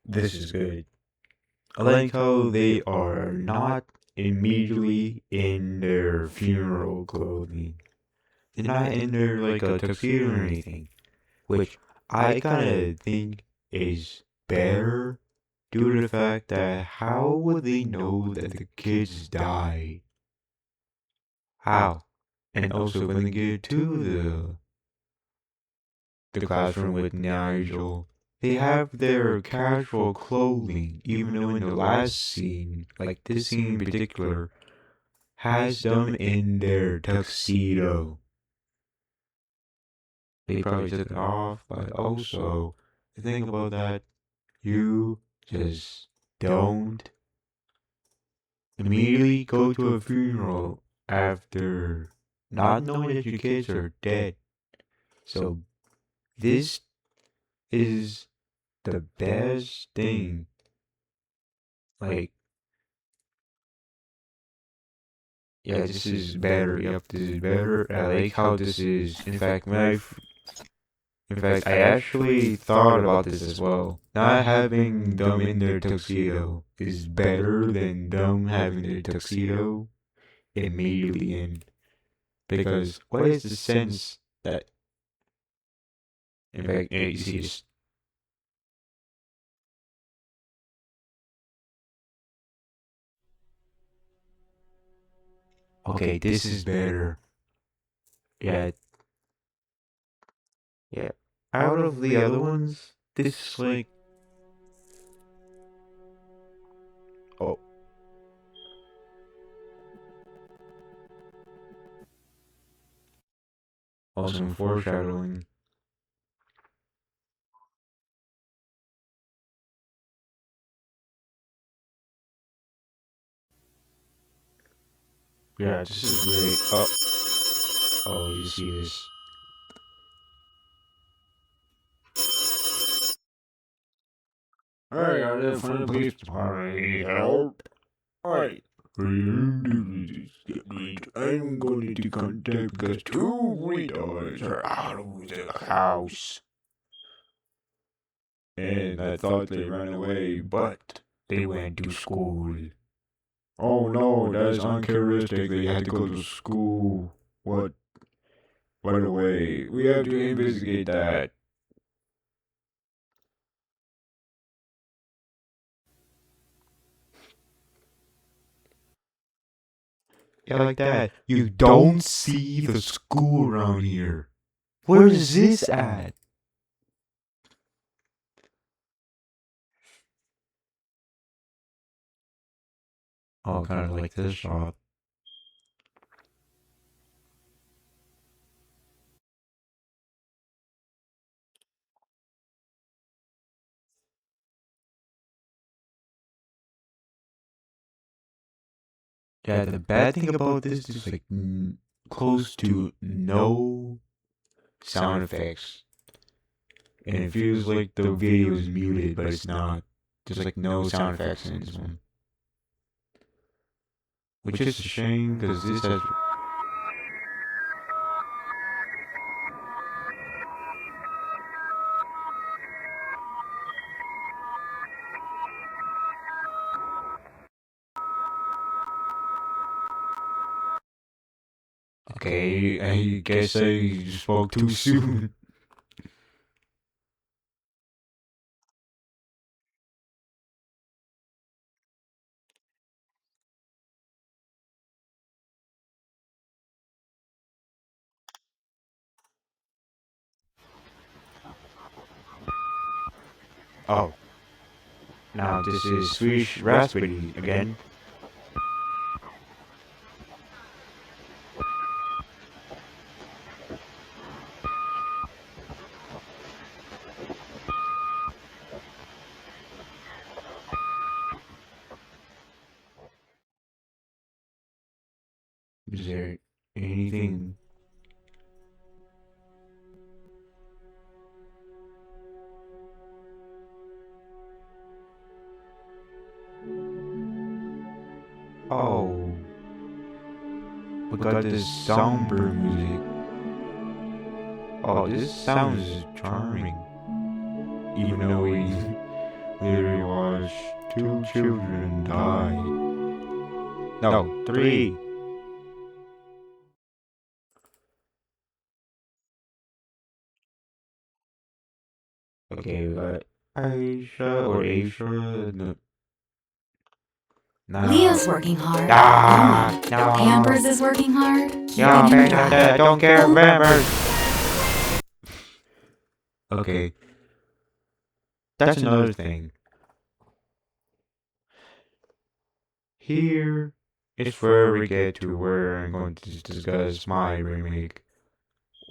this is good. I like how they are not immediately in their funeral clothing. They're not in their like a tuxedo or anything, which I kind of think is better due to the fact that how would they know that the kids died? How? And also when they get to the classroom with Nigel, they have their casual clothing, even though in the last scene, like this scene in particular, has them in their tuxedo. They probably took it off, but also, the thing about that, you just don't immediately go to a funeral after not knowing that your kids are dead. So, this is the best thing. Like, yeah, this is better. Yep, this is better. I like how this is. In fact, I actually thought about this as well. Not having them in their tuxedo is better than them having their tuxedo immediately in. Because what is the sense that, in fact, you see this? Okay, this is better. Yeah, yeah. out of the other ones, this like, oh, awesome foreshadowing. Yeah, this is great. Oh, you see this? Hey, are you from the police department? Need help? Alright. I'm going into contact because two retards are out of the house. And I thought they ran away, but they went to school. Oh no, that's uncharacteristic. They had to go to school. What? By the way, we have to investigate that. Yeah, like that. You don't see the school around here. Where is this at? Oh, kind of like this shot. Yeah, the bad thing about this is like close to no sound effects. And it feels like the video is muted, but it's not. There's like no sound effects in this one. Which is a shame, because this has... Okay, I guess I spoke too soon. Oh. Now this is Swedish Raspberry again. Is there anything? Oh. We got this somber music. Oh, this sounds charming. Even though we literally watched two children die. No, three. Okay, we got Aisha or Aisha. No. No. Leo's working hard. No. Pampers is working hard. I don't care, Pampers. Okay. That's another thing. Here is where we get to where I'm going to discuss my remake.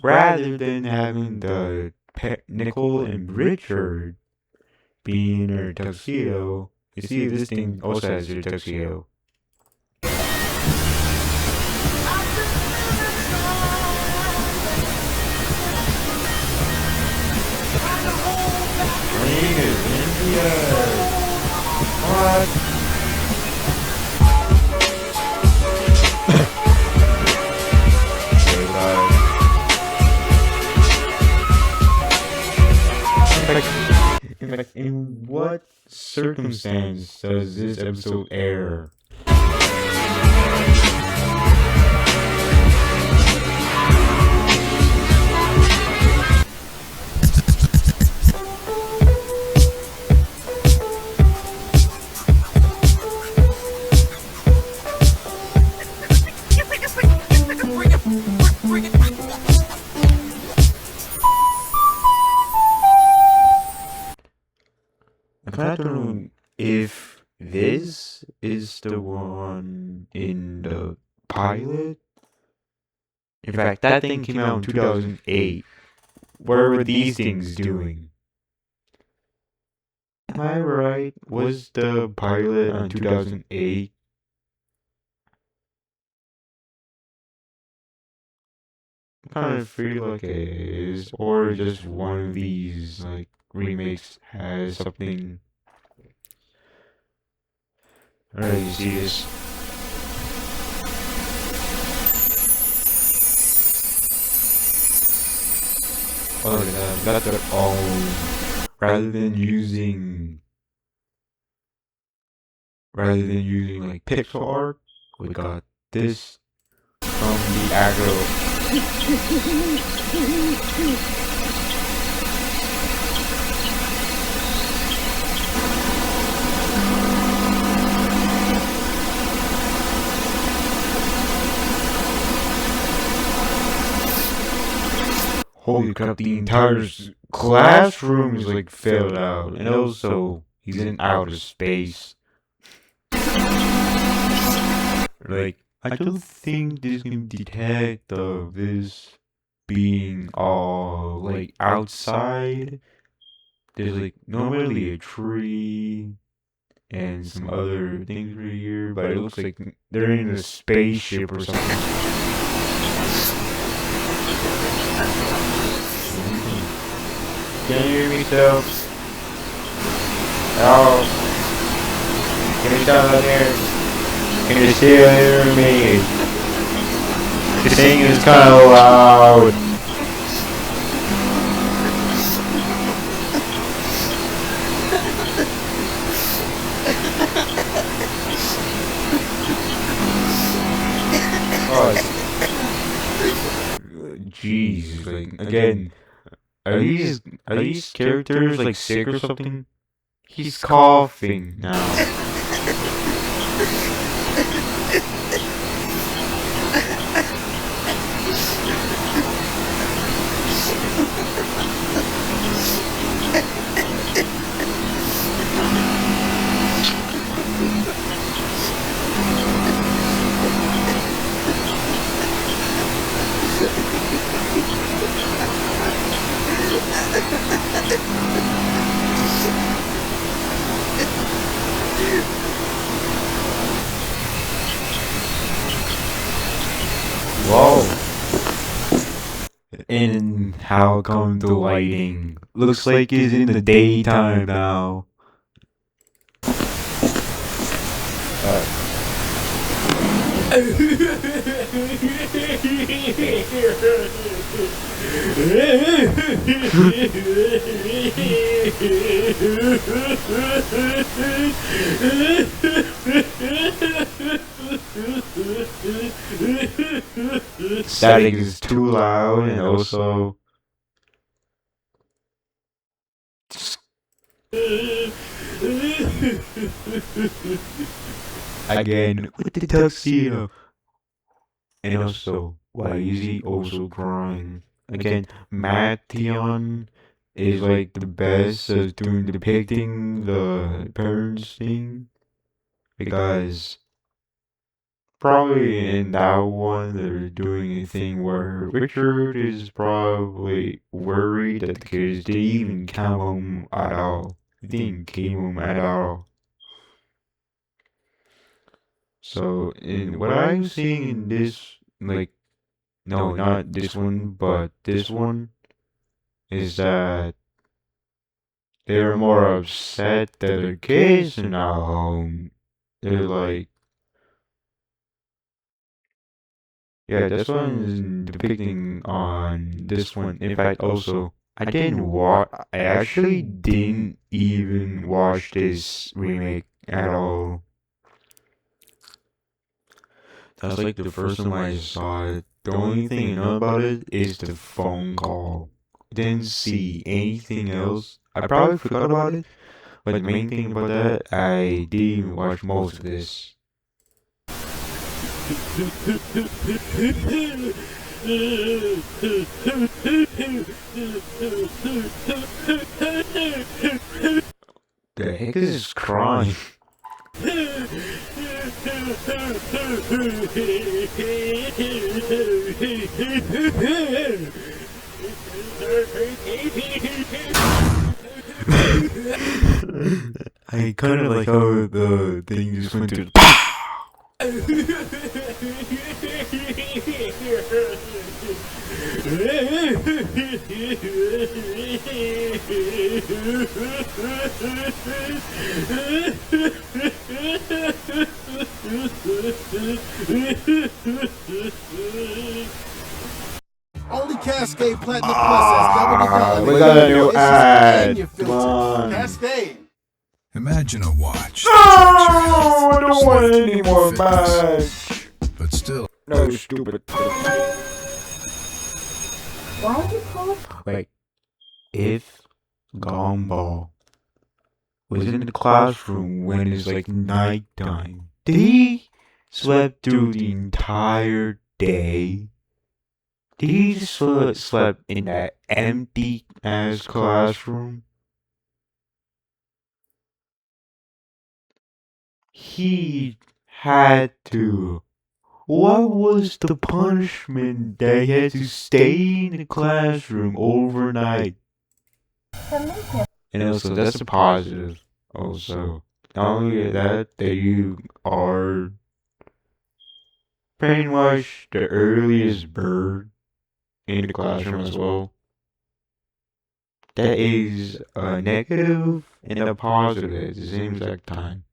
Rather than having the Nicole and Richard being in their tuxedo, you see this thing also has their tuxedo. Green is in the air. What? In what circumstance does this episode air? is the one in the pilot. In fact, that thing came out in 2008. What were these things doing? Am I right? Was the pilot on 2008? I kind of feel like it is, or just one of these like remakes has something. Alright, you see this? Oh, look at that. We got their own. Rather than using like pixel art, we got this from the actual. Holy crap, the entire classroom is like filled out. And also, he's in outer space. Like, I don't think this can detect of this being all like outside. There's like normally a tree and some other things right here, but it looks like they're in a spaceship or something. Can you hear me still? Hello? Can you still hear? Can you still hear me? The thing is kind of loud. Oh, jeez, like again, are these characters like sick or something? He's coughing now. Whoa. And how come the lighting looks like it's in the daytime now? Static is too loud and also again with the tuxedo. And also, why is he also crying? Again, Mattheon is like the best at doing depicting the parents thing. Because probably in that one they're doing a thing where Richard is probably worried that the kids didn't even come home at all. They didn't came home at all. So in what I'm seeing in this, like, no, not this one, but this one, is that they're more upset that their kids are not home. They're like, yeah, this one is depicting on this one. In fact, also, I actually didn't even watch this remake at all. That's like the first time I saw it. The only thing I know about it is the phone call. Didn't see anything else. I probably forgot about it, but the main thing about that, I didn't watch most of this. The heck is this crying? I kind of like how the thing just went to. Only Cascade Platinum Plus has double the value. We got a new It's just ad. your Come filter. on. Cascade. Imagine a watch. No, I don't want any more match. But still. No, stupid. Why is it called? Wait. If Gumball was in the classroom when it's like nighttime, did he slept through the entire day? Did he just slept in that empty ass classroom? He had to. What was the punishment that he had to stay in the classroom overnight? And also, that's a positive. Also, not only that you are pretty much the earliest bird in the classroom as well. That is a negative and a positive at the same exact time.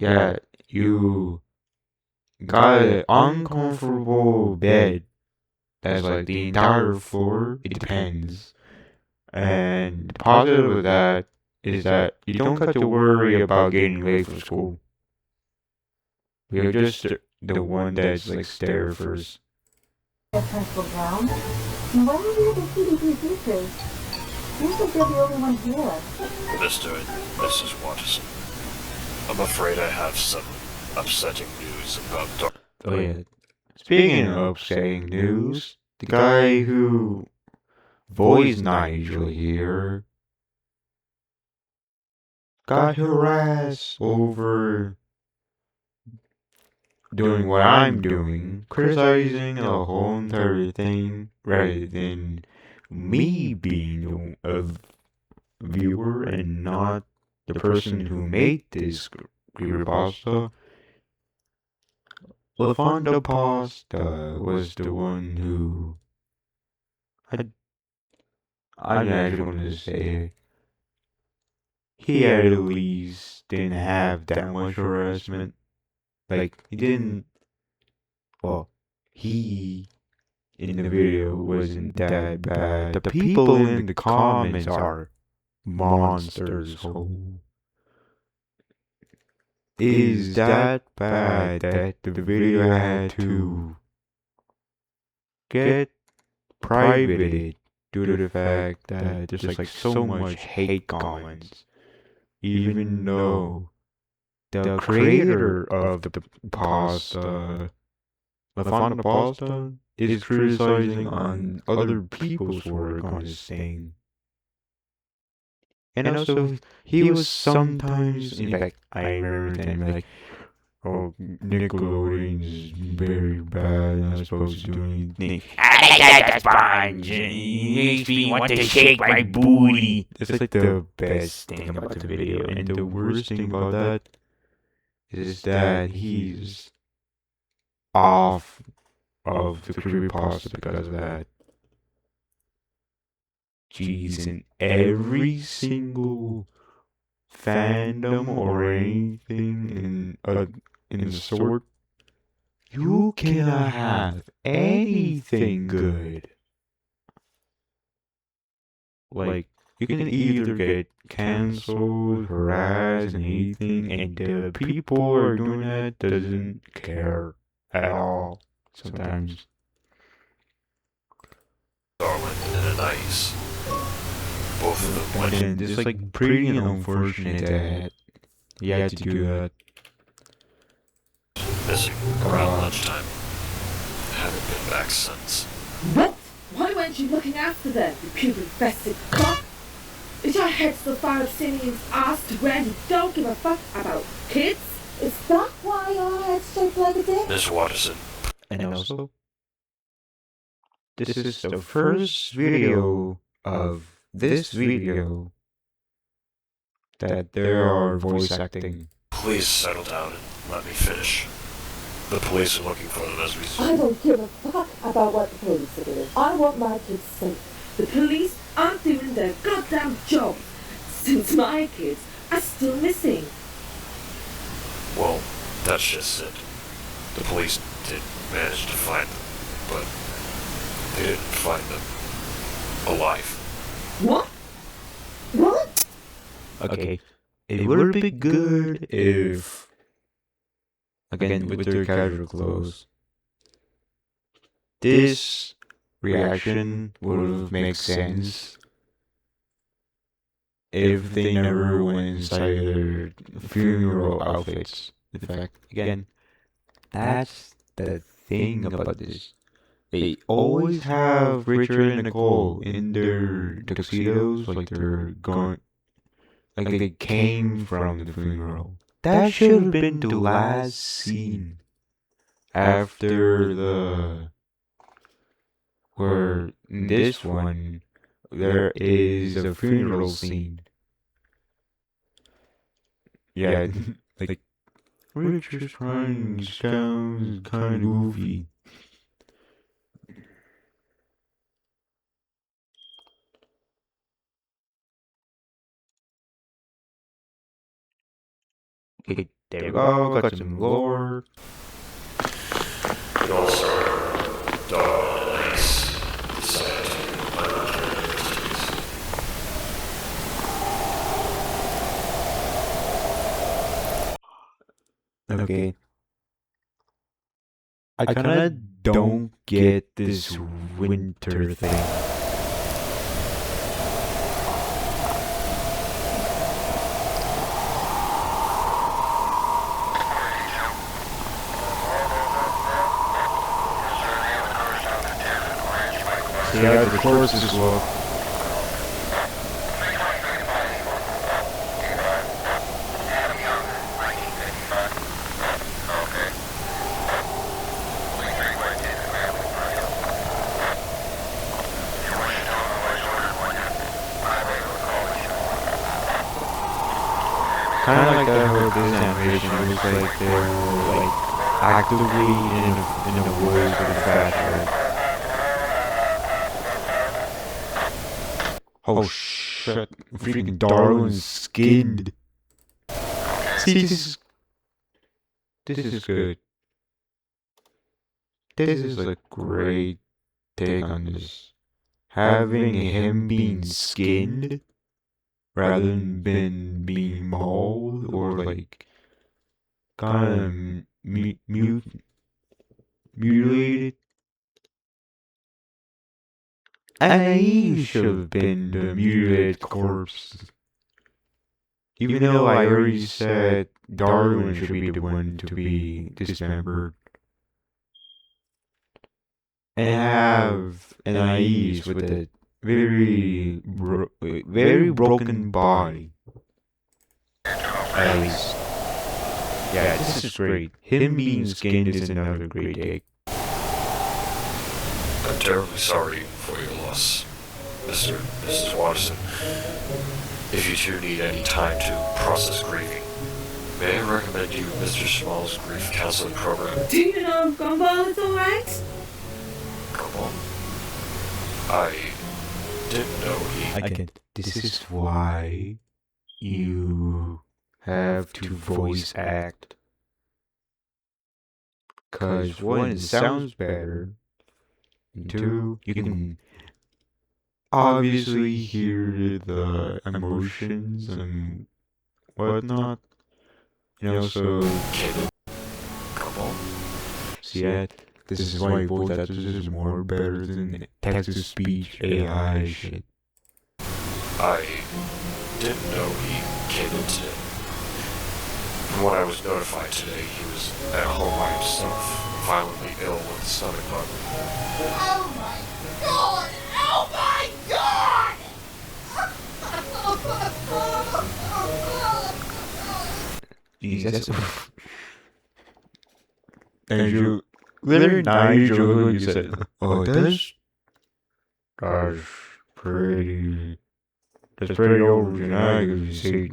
Yeah, you got an uncomfortable bed that's like the entire floor. It depends. And the positive of that is that you don't have to worry about getting late for school. You're just the one that's like there first. Principal Brown. Why are you the CDP teachers? You said you're the only one here. Mr. and Mrs. Watterson, I'm afraid I have some upsetting news about Oh yeah. Speaking of upsetting news, the guy who voiced Nigel here got harassed over doing what I'm doing, criticizing the whole entire thing, rather than me being a viewer and not the person who made this creepypasta. LaFonda Pasta was the one who I actually wanted to say he at least didn't have that much harassment. Like, he didn't. Well, he in the video wasn't that bad. The people in the comments are monsters. So, is that bad that the video had to get privated due to the fact that there's like so much hate comments? Even though the creator of the pasta, LaFonda Pasta, is criticizing on other people's work on this thing. And also, he was sometimes, in fact, I remember them like, oh, Nickelodeon's very bad, not supposed to do anything. That's fine, he makes me want to shake my booty. That's like the best thing about the video, and the worst thing about that is that he's off of the creepypasta because of that. Jeez, in every single fandom or anything in the sort, you cannot have anything good. Like, you can either get cancelled, harassed, and anything, and the people who are doing that doesn't care at all. Sometimes. Darwin and Anais. Both of them And then it's like pretty unfortunate that you had to do that. missing around lunchtime. Haven't been back since. What? Why weren't you looking after them, you puke-infested fuck? Is your head so far up Simeon's ass to where you don't give a fuck about kids? Is that why your head's shaped like a dick? Miss Watterson. And also, this is the first video of this video that there are voice acting. Please settle down and let me finish. The police are looking for them as we speak. I don't give a fuck about what the police are doing. I want my kids safe. The police aren't doing their goddamn job since my kids are still missing. Well, that's just it. The police did manage to find them, but they didn't find them alive. What? What? Okay, it would be good if, again with their casual clothes, this reaction would make sense if they never went inside their funeral outfits. In fact, again, that's the thing about this. They always have Richard and Nicole in their tuxedos, like they're going, like they came from the funeral. That should have been the last scene after the, where in this one there is a funeral scene. Yeah, like Richard's crying sounds kind of goofy. Okay, there we go, got some lore. It all started when Dawn and Ace decided to uncover mysteries. Okay. I kinda don't get this winter thing. See how the choruses look. Kind of like that whole this animation looks like they're like actively in a woods with a flashlight. Oh shit! Freaking Darwin's skinned. See, this is good. This is a great take on this. Having him being skinned rather than being mauled or like kind of mutilated. And he should have been the mutilated corpse. Even though I already said Darwin should be the one to be dismembered. And have an Anais with a very broken body. At least. Yeah, this is great. Him being skinned is another great take. I'm terribly sorry for your loss, Mr. and Mrs. Watterson. If you two need any time to process grieving, may I recommend you Mr. Small's grief counseling program? Do you know if Gumball is alright? Gumball? I didn't know he... Again, this is why you have to voice act. Cause one, it sounds better. And two, you can obviously hear the emotions and whatnot. And also, see that? This is why voice actors is more better than text-to-speech AI shit. I didn't know he came in today. From what I was notified today, he was at home by himself, violently ill with a stomach bug. Oh my god! Oh my god! Jeez, that's And you literally 9 years ago you said, "Oh, that's pretty, that's pretty overdramatic." You say,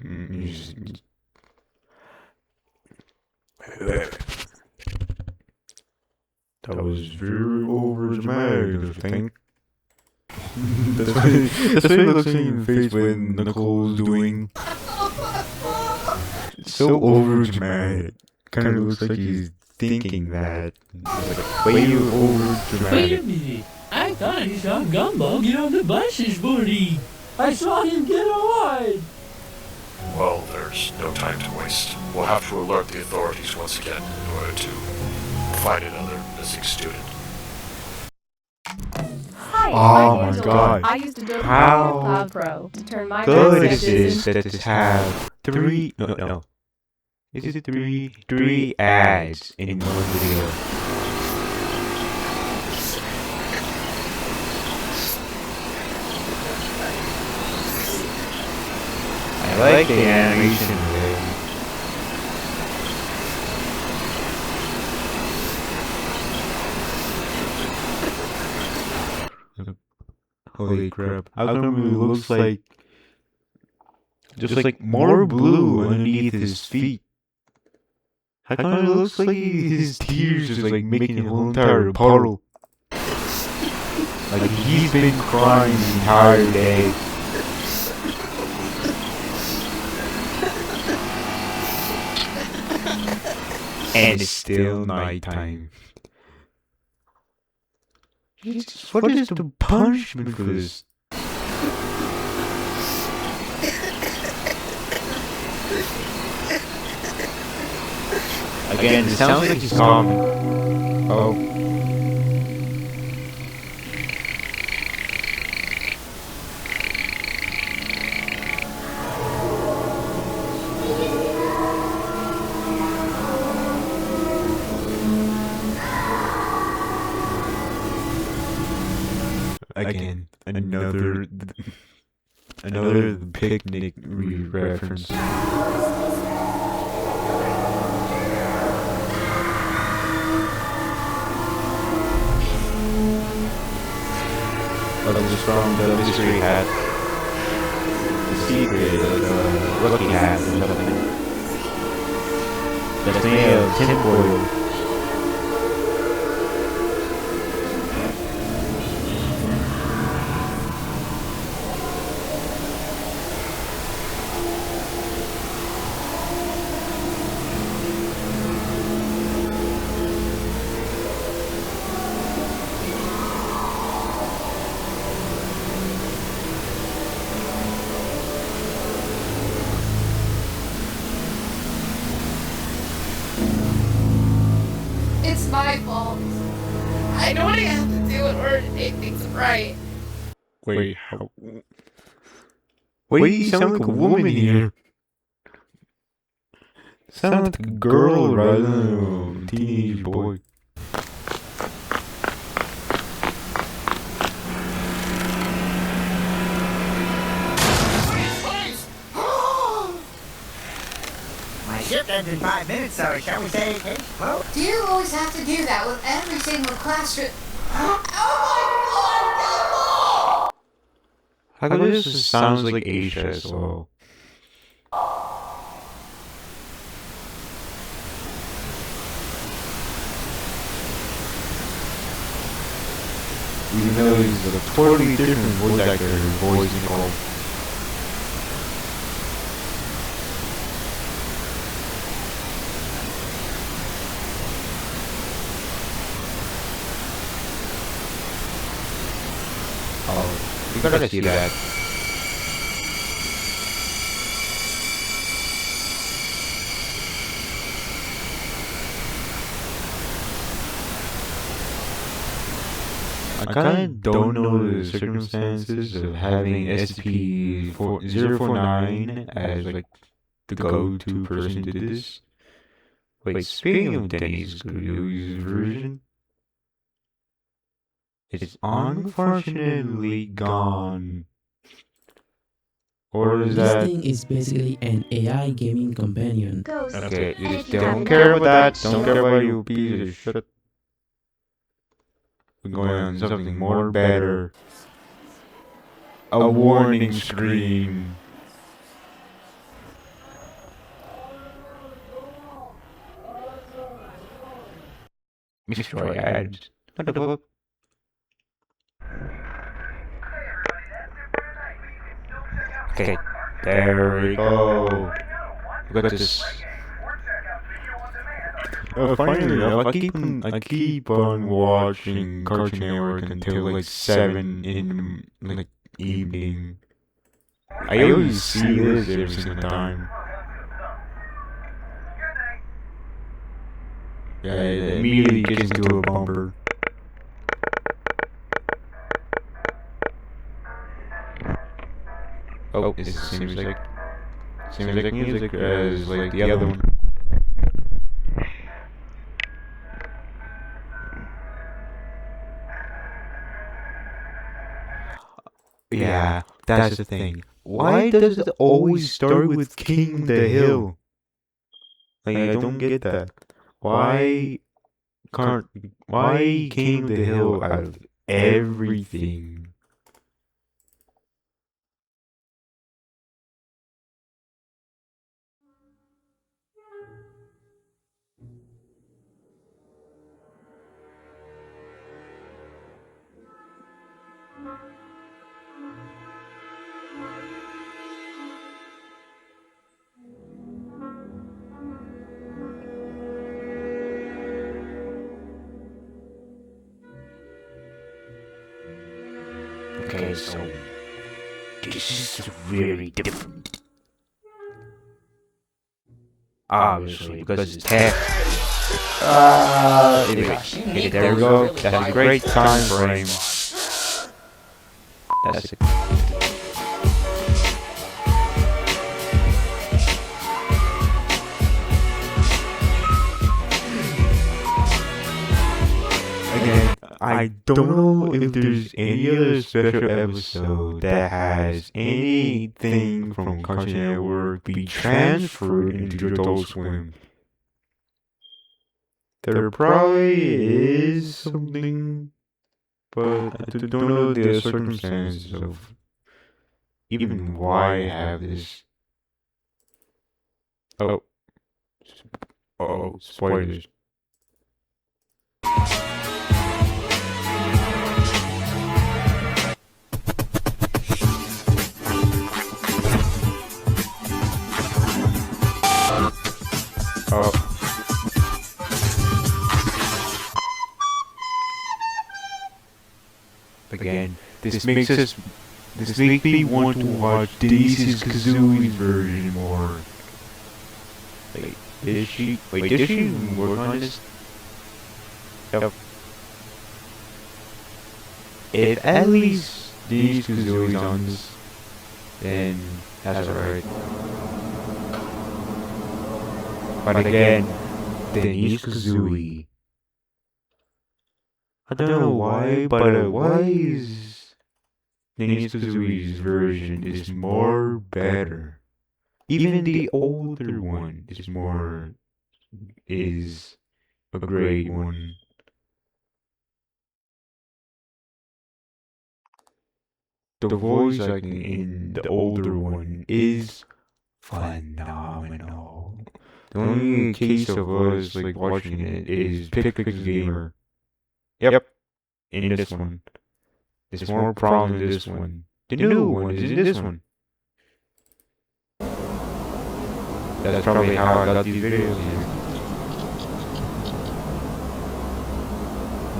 that was very overdramatic, I think. That's what it looks like in your face when Nicole's doing. It's so overdramatic. Kind of looks like he's thinking that. It's like way overdramatic. Wait a minute. I thought I saw Gumball get on the bus this morning. I saw him get on. Well, there's no time to waste. We'll have to alert the authorities once again in order to find another missing student. Hi, Oh my my name's god. I used Adobe How Cloud Pro to turn my good messages is this that have no. Is it three ads in one video? I like the animation of it. Holy crap. How come it looks like just like more blue underneath his feet? How come it looks like his tears just like making a whole entire puddle? Like he's been crying the entire day. And it's still nighttime. Jesus, what is the punishment for this? Again, it sounds like he's calming. Oh. Again, another picnic reference. Well, this is from the mystery hat, the secret, the rookie hat, or something. That's made of tinfoil. It's my fault. I know what I have to do in order to make things right. Wait, how? Wait, you sound like a woman here. Sound like a girl rather than a teenage boy. My shift ends in 5 minutes, so shall we say case closed? Do you always have to do that with every single class trip? Oh How come this just sounds like Asia as well? Even though he's a totally different voice actor who voiced Nicole. Oh, you gotta see that. I kinda don't know the circumstances of having SCP-049 as like the go-to person to this. Wait, speaking of Denny's Glue's version, it's unfortunately gone. Or is This that... thing is basically an AI gaming companion. Okay, you just don't care about that. Don't care about you piece of shit. We're going on something more better. A warning screen. Destroy items. What the fuck? Okay, there we go. We got this. Finally enough, I keep on watching Cartoon Network until like 7 in the like evening. I always see this every single time. Yeah, it immediately gets into a bumper. Oh, this seems like music as like the other one. Yeah, that's the thing. Why does it always start with King the Hill? Like, I don't get that. Why why King the Hill out of everything? Okay, so this is really different. Obviously, because it's tech. Anyway, okay, there we go. That's a great time frame. That's it. Again, I don't know if there's any other special episode that has anything from Cartoon Network be transferred into Adult Swim. There probably is something, but I don't know the circumstances of even why I have this. Oh. Oh, spoilers. Oh. Again, this makes me want to watch Denise's Kazooie's version more. Wait, did she work on this? Yep. If at least Denise Kazooie's on this, then that's alright. But again, Denise Kazooie. I don't know why, but why is Denise Kazooie's version is more better? Even the older one is a great one. The voice acting in the older one is phenomenal. The only case of us like watching it is Pick Gamer. Yep, in this one. There's more problem in this one. The new one is in this one. That's probably how I got these videos here.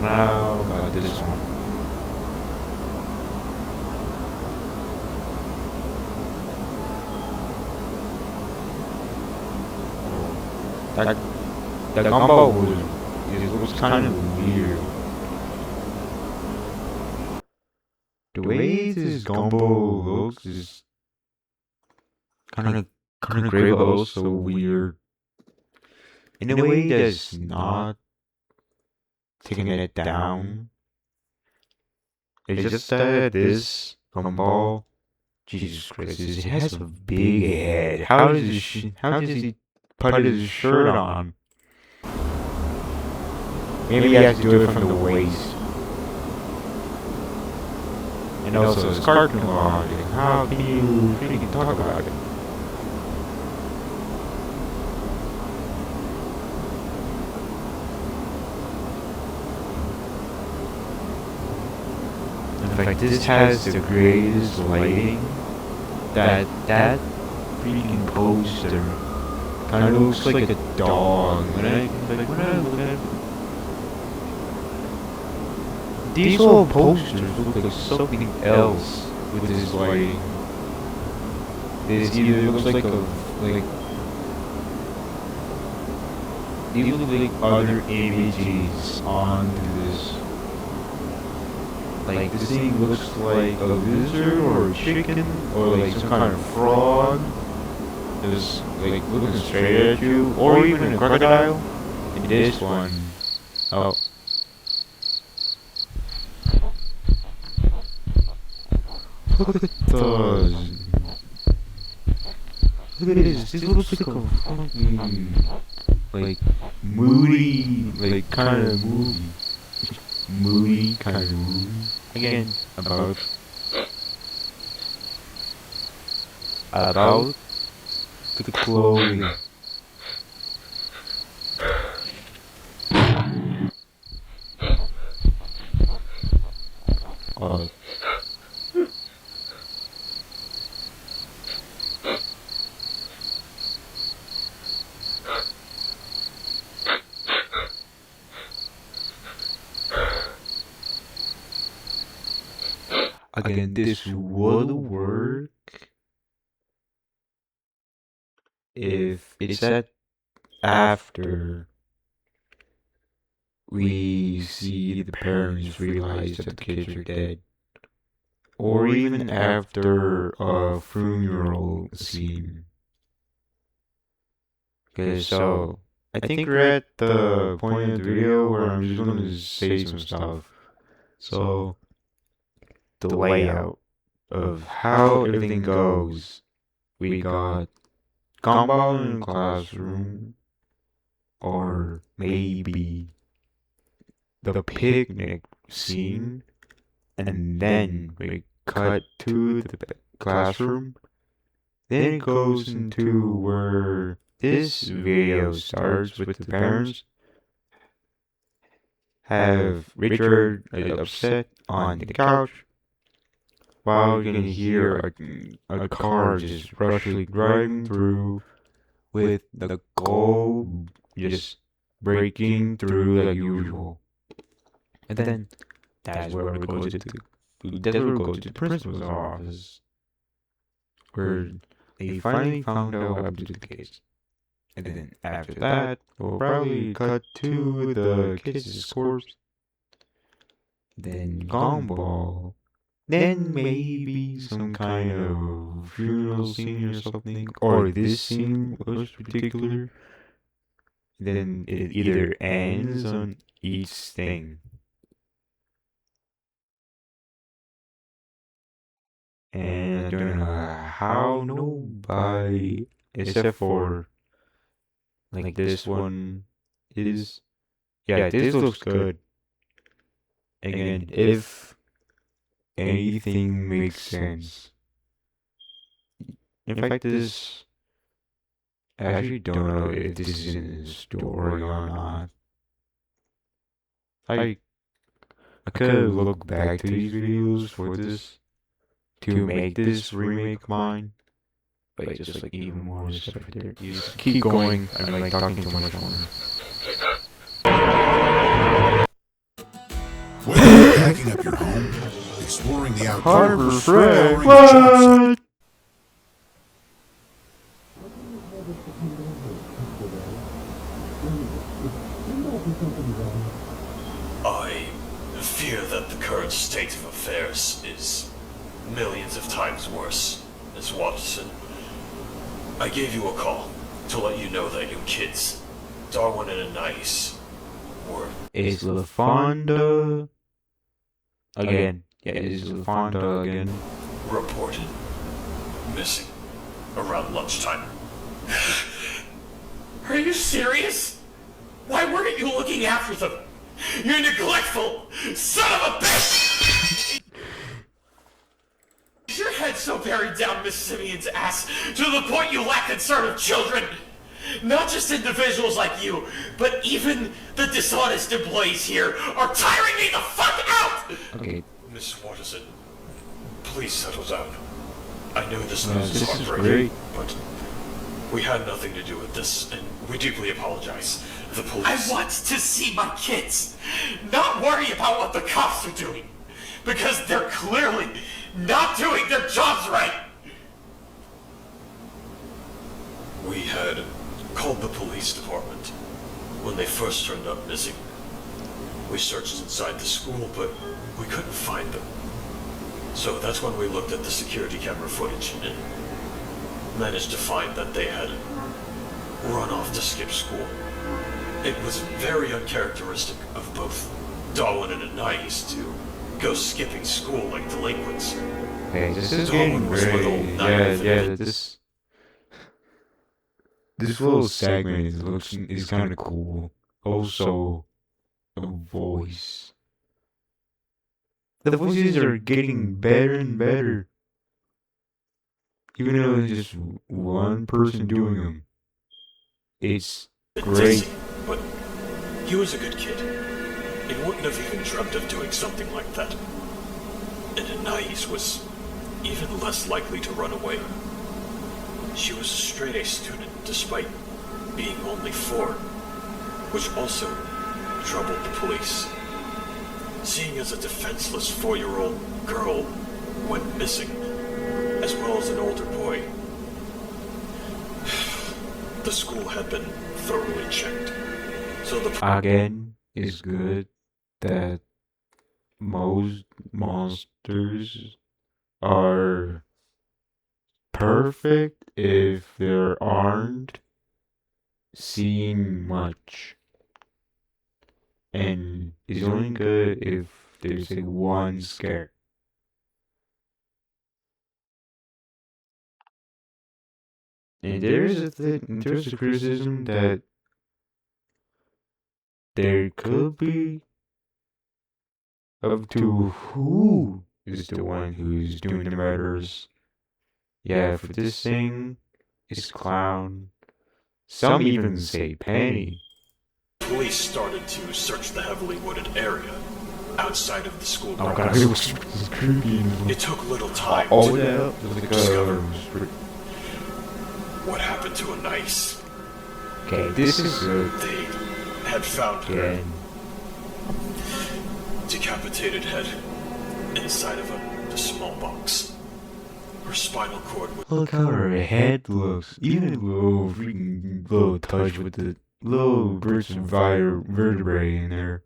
Now about this one. The combo was kind of weird. The way this combo looks is kind of great, but also weird. In a way that's not taking it down. It's just that this combo Jesus Christ, it has a big head. How does he put his shirt on? Maybe he has to do it from the waist. And also, it's cartoon logic. How can you freaking talk about it? In fact, this has the greatest lighting. That freaking poster kind of looks like a dog. When I look at it, these whole posters look like something else with this lighting. This either looks like these look like other images onto this. Like this thing looks like a lizard or a chicken or like some kind of frog. Just like looking straight at you, or even a crocodile. And this one, oh. Look at those. Look at this. This looks like a fucking like moody, like kind of movie. Moody kind of movie. Again, about the clothing. Again, this would work if it's set after we see the parents realize that the kids are dead, or even after a funeral scene. Okay, so I think we're at the point of the video where I'm just gonna say some stuff. So the layout of how everything goes. We got Gumball in the classroom, or maybe the picnic scene, and then we cut to the classroom. Then it goes into where this video starts with the parents have Richard upset on the couch, while you can hear a car just rushly driving through with the globe just breaking through like usual. And then that's where we go to the principal's office, where they finally found out how to do the case. And then after that, we'll probably cut to the kids' corpse. Then Gumball. Then maybe some kind of funeral scene or something. Or this scene was particular. Then it either ends on each thing. And I don't know how nobody, except for like this one, is. Yeah, this looks good. Again, if anything makes sense. In fact, this. I actually don't know if this is in the story or not. I could look back to these videos for this to make this remake mine. Like just like even more stuff right there. You just keep going. I'm like talking too much more. Whether you're packing up your home, exploring the outdoors, or powering a job site. I fear that the current state of affairs is millions of times worse, Miss Watson. I gave you a call to let you know that your kids, Darwin and Anais, were... Is LaFonda again? Yeah, is LaFonda again? Reported missing around lunchtime. Are you serious? Why weren't you looking after them? You neglectful son of a bitch! Is your head so buried down Miss Simeon's ass to the point you lack concern of children? Not just individuals like you, but even the dishonest employees here are tiring me the fuck out! Okay. Miss Watterson, please settle down. I know this No, news this is is heartbreaking, great. but we had nothing to do with this, and we deeply apologize. The police... I want to see my kids, not worry about what the cops are doing, because they're clearly not doing their jobs right. We had called the police department when they first turned up missing. We searched inside the school, but we couldn't find them. So that's when we looked at the security camera footage and managed to find that they had run off to skip school. It was very uncharacteristic of both Darwin and Anais to go skipping school like delinquents. Hey, this is Darwin getting was a little great. naive and This little segment is kind of cool. Also, a voice. The voices are getting better and better. Even though it's just one person doing them. It's great. But he was a good kid. He wouldn't have even dreamt of doing something like that. And Anais was even less likely to run away. She was a straight-A student despite being only 4, which also troubled the police. Seeing as a defenseless 4-year-old girl went missing, as well as an older boy, the school had been thoroughly checked. So the Again, it's good that most monsters are perfect if they aren't seen much. And it's only good if there's like one scare. And there's a criticism that there could be up to who is the one who's doing the murders. Yeah, for this thing, it's Clown. Some even say Penny. police started to search the heavily wooded area outside of the school Oh god, grounds. it was creepy. It took little time Oh, to yeah. discover what happened to Anais. Okay, this is good. They had found her Again. decapitated head inside of a small box. Her spinal cord was... Look how her head looks. Even a little freaking little touch with the little burst of vertebrae in there.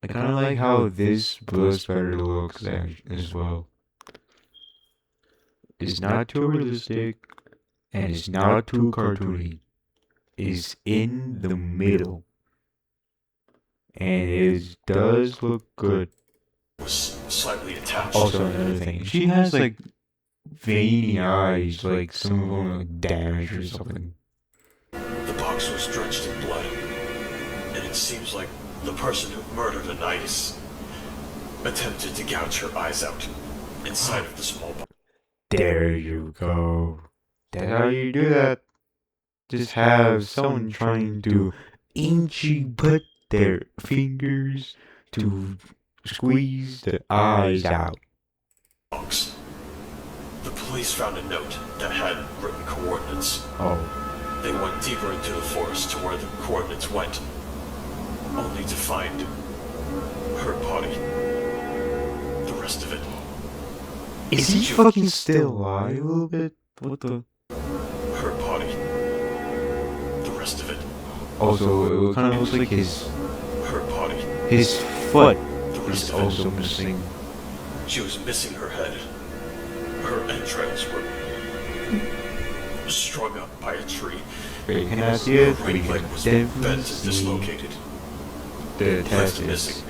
I kind of like how this blood spatter looks as well. It's not too realistic, and it's not too cartoony. It's in the middle. And it does look good. was slightly attached. Also, another thing, she has like veiny eyes, like some of them are like damaged or something. The box was drenched in blood, and it seems like the person who murdered Anais attempted to gouge her eyes out inside of the small box. There you go. That's how you do that. Just have someone trying to inchy put their fingers to squeeze the eyes out. Box. The police found a note that had written coordinates. Oh. They went deeper into the forest to where the coordinates went, only to find her body. The rest of it. Is he fucking still alive a little bit? What the? Her body. The rest of it. Also, it kind of looks like Her body. his foot The rest is of it. also missing. She was missing her head. Her entrails were strung up by a tree. Wait, can I see it? Her We right can leg was definitely bent and see dislocated. the Left testes. missing.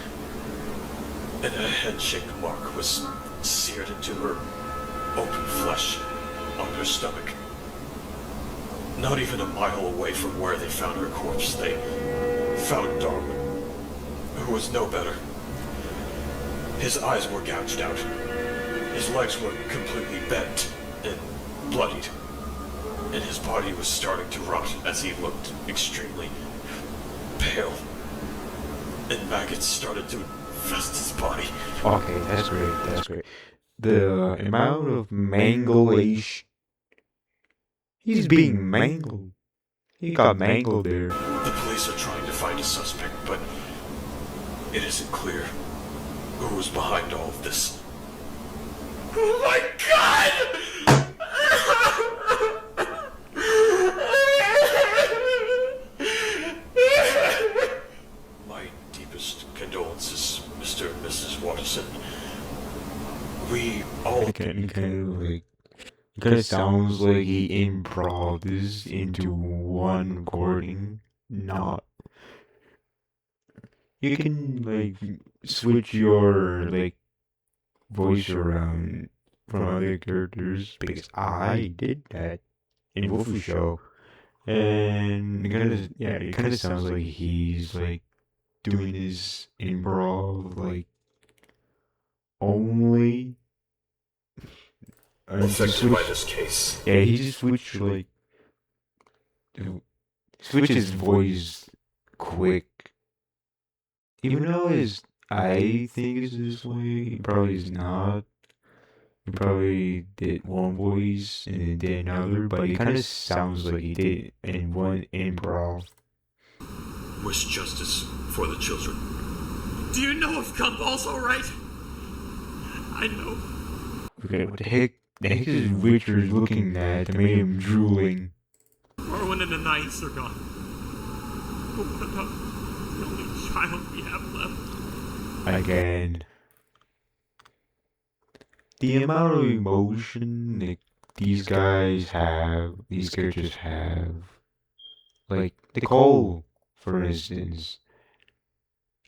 And a head-shaped mark was seared into her open flesh. on her stomach. Not even a mile away from where they found her corpse, they found Darwin, who was no better. His eyes were gouged out. His legs were completely bent and bloodied. And his body was starting to rot as he looked extremely pale. And maggots started to infest his body. Okay, that's great. That's great. The amount of manglation. He's being mangled. He got mangled there. The police are trying to find a suspect, but it isn't clear who was behind all of this. Oh my god! My deepest condolences, Mr. and Mrs. Watterson. We all It kind of sounds like he improv this into one recording. Not. You can switch your voice around from other characters because I did that in Wolfie Show, and it kind of sounds like he's doing his improv only. affected by this case. Yeah, he just switched switch his voice quick. Even though I think it's this way, he probably is not. He probably did one voice and then did another, but it kind of sounds like he did in one improv. Wish justice for the children. Do you know if Gumball's alright? I know. Okay, what the heck? The heck is Richard looking at that made him drooling? Darwin and Anais are gone. But what about the only child we have left? Again. The amount of emotion that these characters have. Like Nicole, for instance.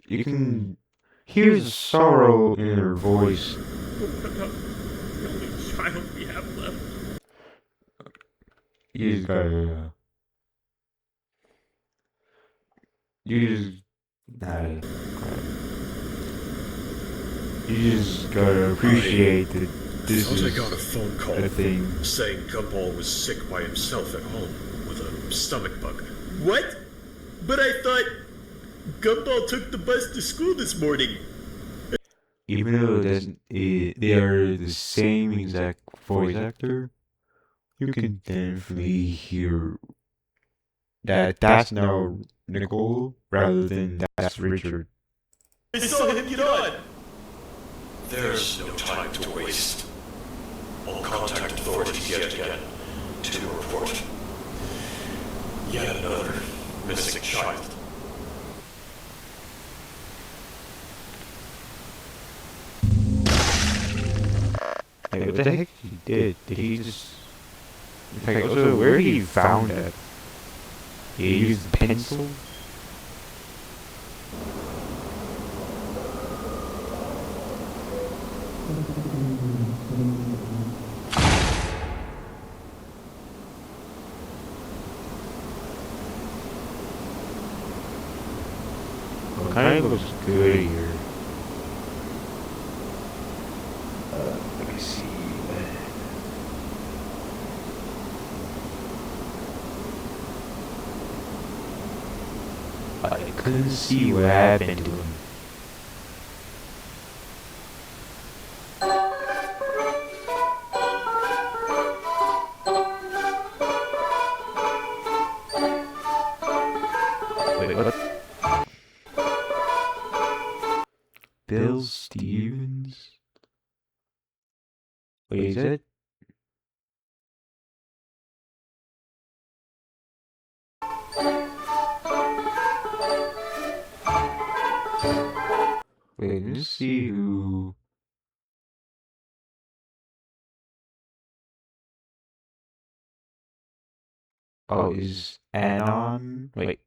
You can hear the sorrow in her voice. What about the only child we have left? You just gotta. You just gotta appreciate that this Thought is I got a phone call a thing. saying Gumball was sick by himself at home with a stomach bug. What? But I thought Gumball took the bus to school this morning. Even though they are the same exact voice actor, you can definitely hear that that's now Nicole rather than that's Richard. I saw him get on. There's no time to waste. I'll contact authorities yet again to report yet another missing child. Hey, what the heck he did? Did he just... In fact, also, where did he found that? Did he use the pencil? Well, kind of looks good here. Let me see. I couldn't see what happened to him. Wait, what? Bill Stevens? Wait, is that? Wait, let's see who... Oh, is Anon? Wait.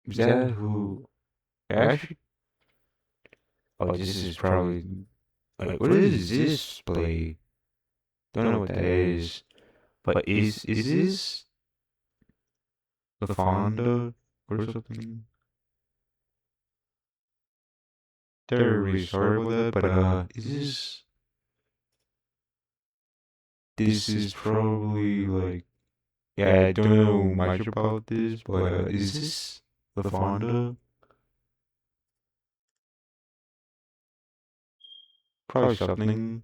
Is that who... Actually... Oh, this is probably like what is this play? Don't know what that is. But is this the Fonda or something? They're really sorry about that, but is this is probably like yeah, I don't know much about this, but is this the Fonda? Probably something,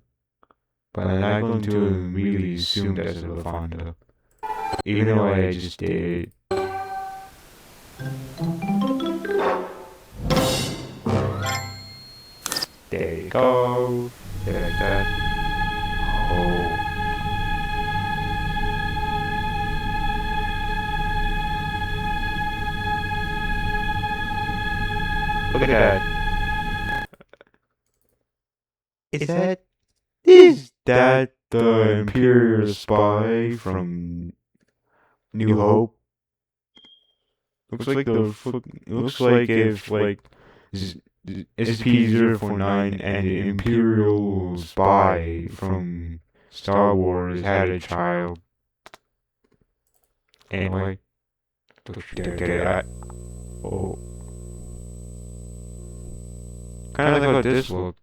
but I'm not going to immediately assume that's the Fonda, even though I just did. There you go. There like that. Oh. Look at that. Is that the Imperial spy from New Hope? Looks like looks like if like SP-049 and the Imperial spy from Star Wars had a child. Anyway, oh, kind of like how this looked.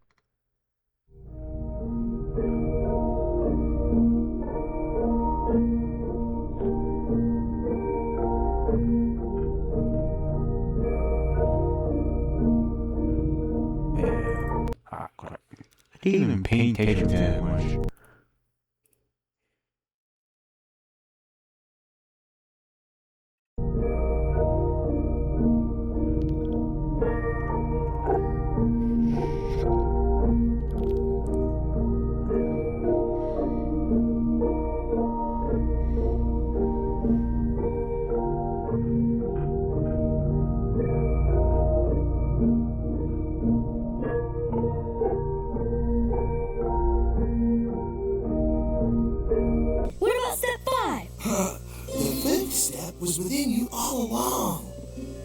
Crap. I didn't even pay attention to that much. What about step 5? The 5th step was within you all along.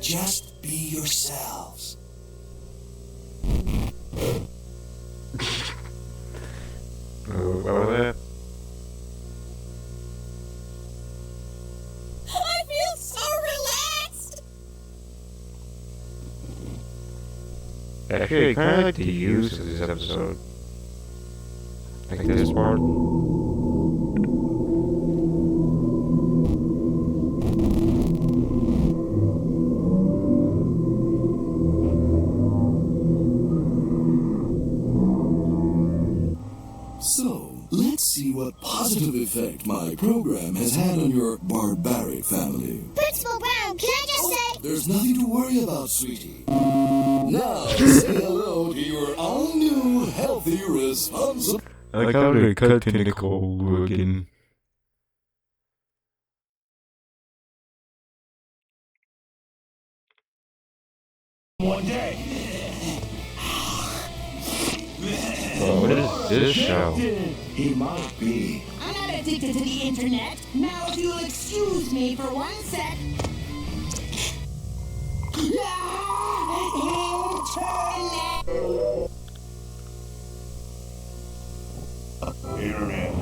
Just be yourselves. What was that? I feel so relaxed! Actually, I kind of like the use of this episode. Like this part. So, let's see what positive effect my program has had on your barbaric family. Principal Brown, can I just say? There's nothing to worry about, sweetie. Now, say hello to your all-new, healthy, responsible... I like how they cut to Nicole looking. One day. Oh, what is this show? He might be. I'm not addicted to the internet. Now, if you'll excuse me for 1 sec. Internet.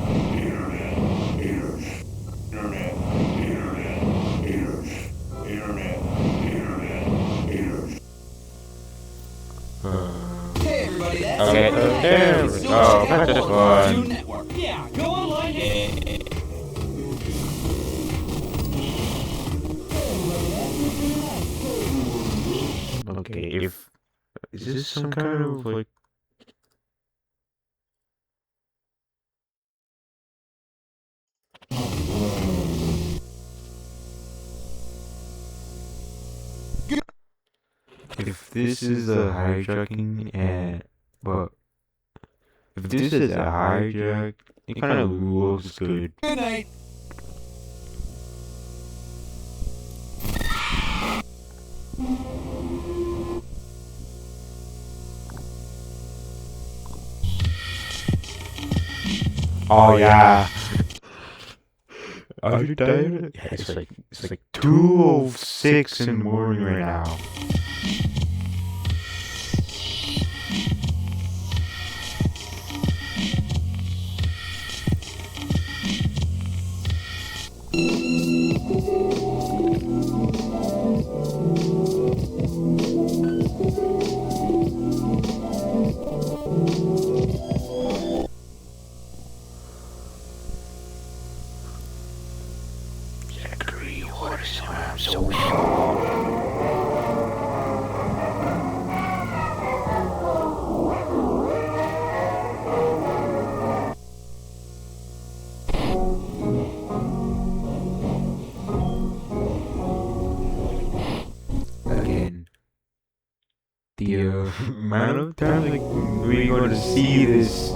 Hey everybody, that's Okay, there we go. That's just fun. Network. Yeah, go online. Okay, if is this some kind of like if this is a hijacking and but if this is a hijack, it kind of looks good. Good night. Oh yeah. Are you tired? Yeah, it's like 2:06 in the morning right now. I'm so strong. Again, the amount of time like we're going to see this.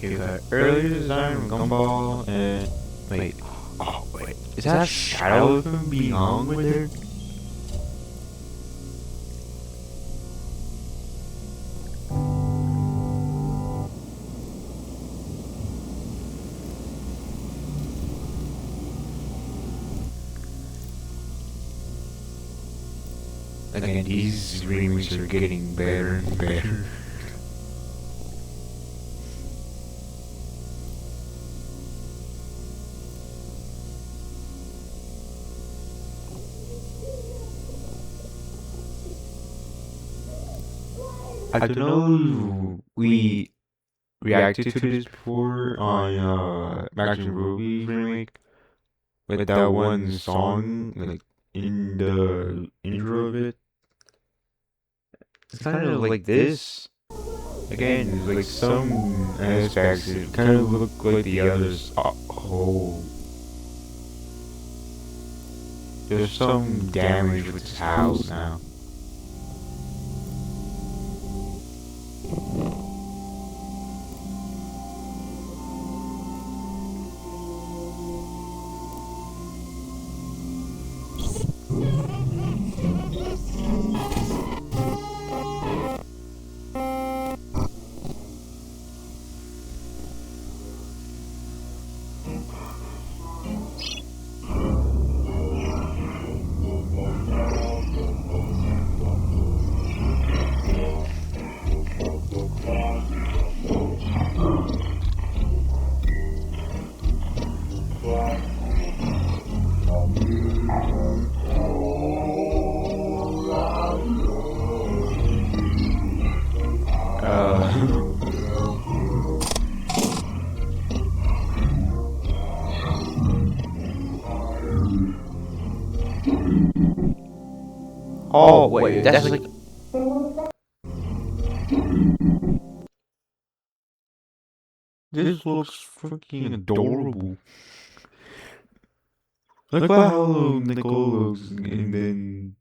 Okay, that earlier design from Gumball and wait, oh wait, is that Shadow from Beyond with there? Again, these remakes are getting better and better. I don't know if we reacted to this before on Max and Ruby's remake with that one song like in the intro of it. It's kind of like this. Again, like some aspects it kind of look like the others. Oh, there's some damage with this house now. Oh wait, that's like. This looks freaking adorable. Look how Nicole looks, and then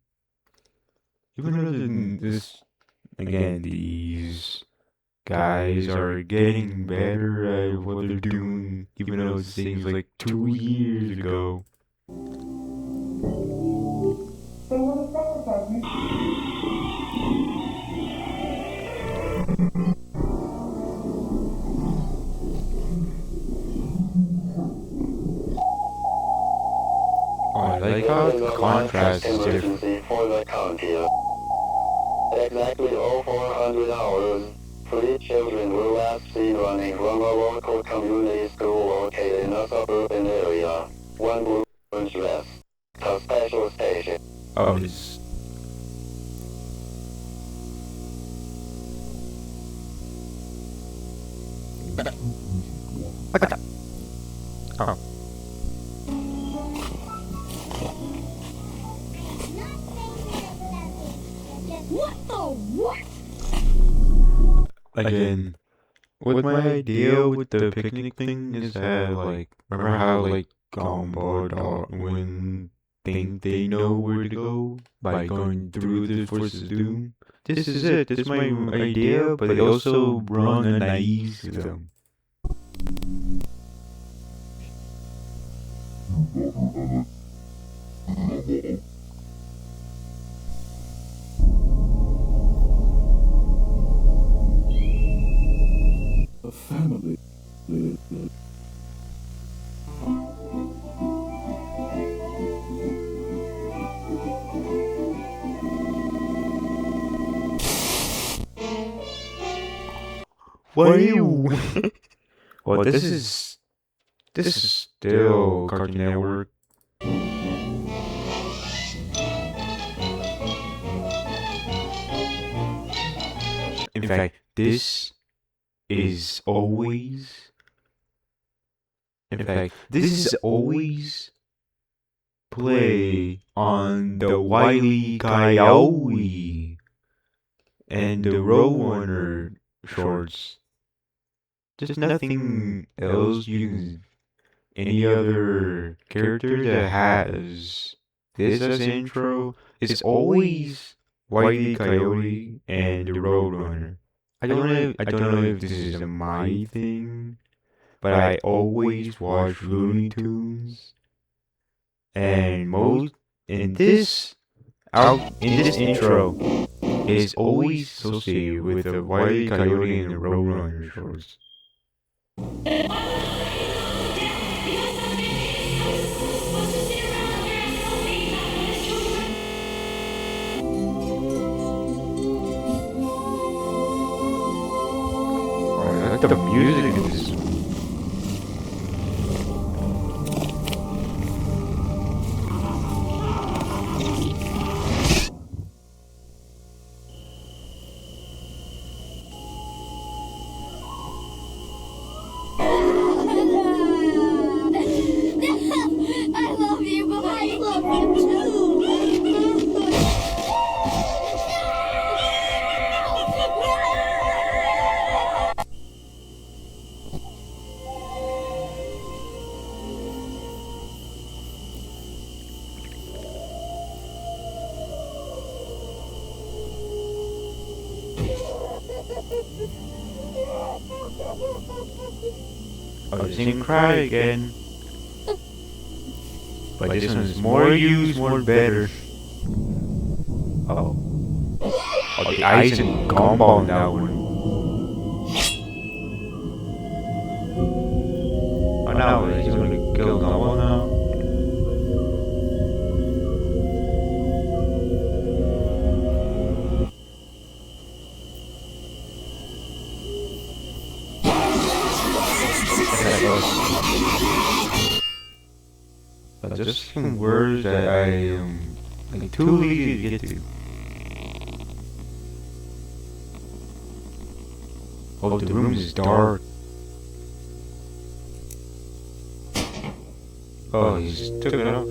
even though this again, these guys are getting better at what they're doing, even though it seems like 2 years ago. Oh, I like how the contrast is different. For the county. Exactly 0400 hours, 3 children were last seen running from a local community school located in a suburban area. One blue dress. A special station. Oh, this. What the? Oh. What the what? Again, with my idea with the picnic thing is that, like, remember how, like, Gumball when think they know where to go by going through the forces of doom? This is it. This is my idea, but it also brought a naive to them. A family. Wow. Well, this is still Cartoon Network. In fact, this is always. In fact, this is always play on the Wile E. Coyote and the Roadrunner shorts. There's nothing else any other character that has this as intro. It's always Wile E. Coyote and the Roadrunner. I don't know if this is a my thing, but I always watch Looney Tunes, and in this intro is always associated with the Wile E. Coyote and the Roadrunner shorts. I like the music in this. I love you, but I love you too. I was gonna cry again. But this one's more used, more better. Oh, the ice and gumball on that one. Oh no, he's gonna kill gumball now. Just some words that I am like too lazy to get to. Oh, the room is dark. Oh, he just took it off.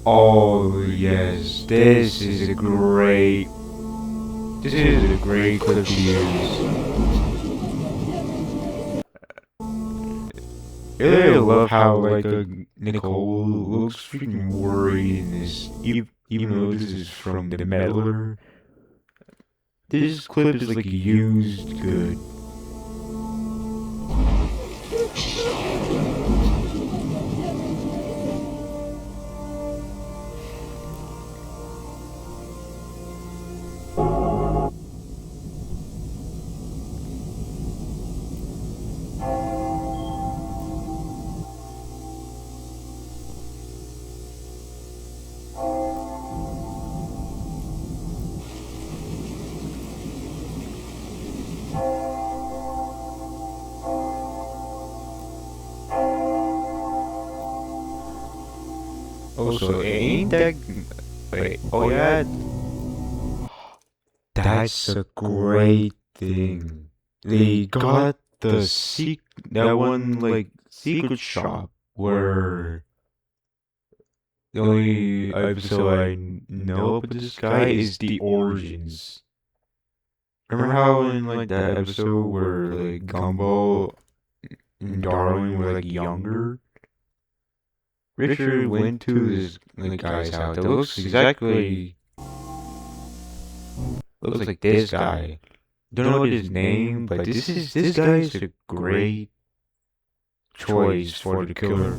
Oh yes, this is a great clip to use. I really love how like Nicole looks freaking worried in this, even though this is from the meddler. This clip is like used good. Also, ain't that... Wait, oh yeah... That's a great thing. They got that one, like, secret shop where... The only episode I know about this guy is the origins. Remember how in, like, that episode where, like, Gumball and Darwin were, like, younger? Richard went to this guy's house that looks like this guy. Don't know what his name, but this guy is a great choice for the killer.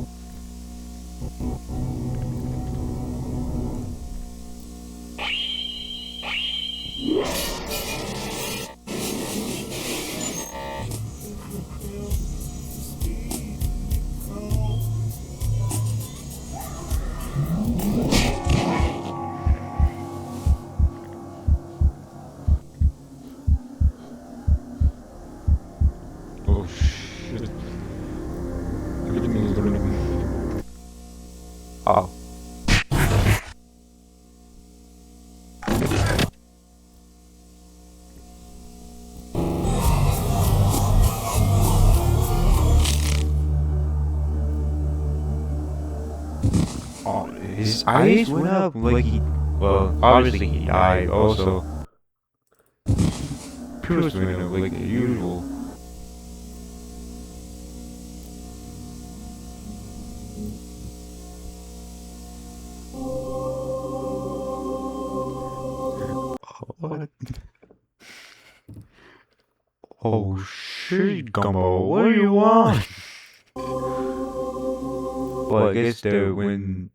his eyes went up like he. Well, obviously he died. Also, pupils went up like the usual. What? Oh shit, Gumbo, what do you want? Well, I guess when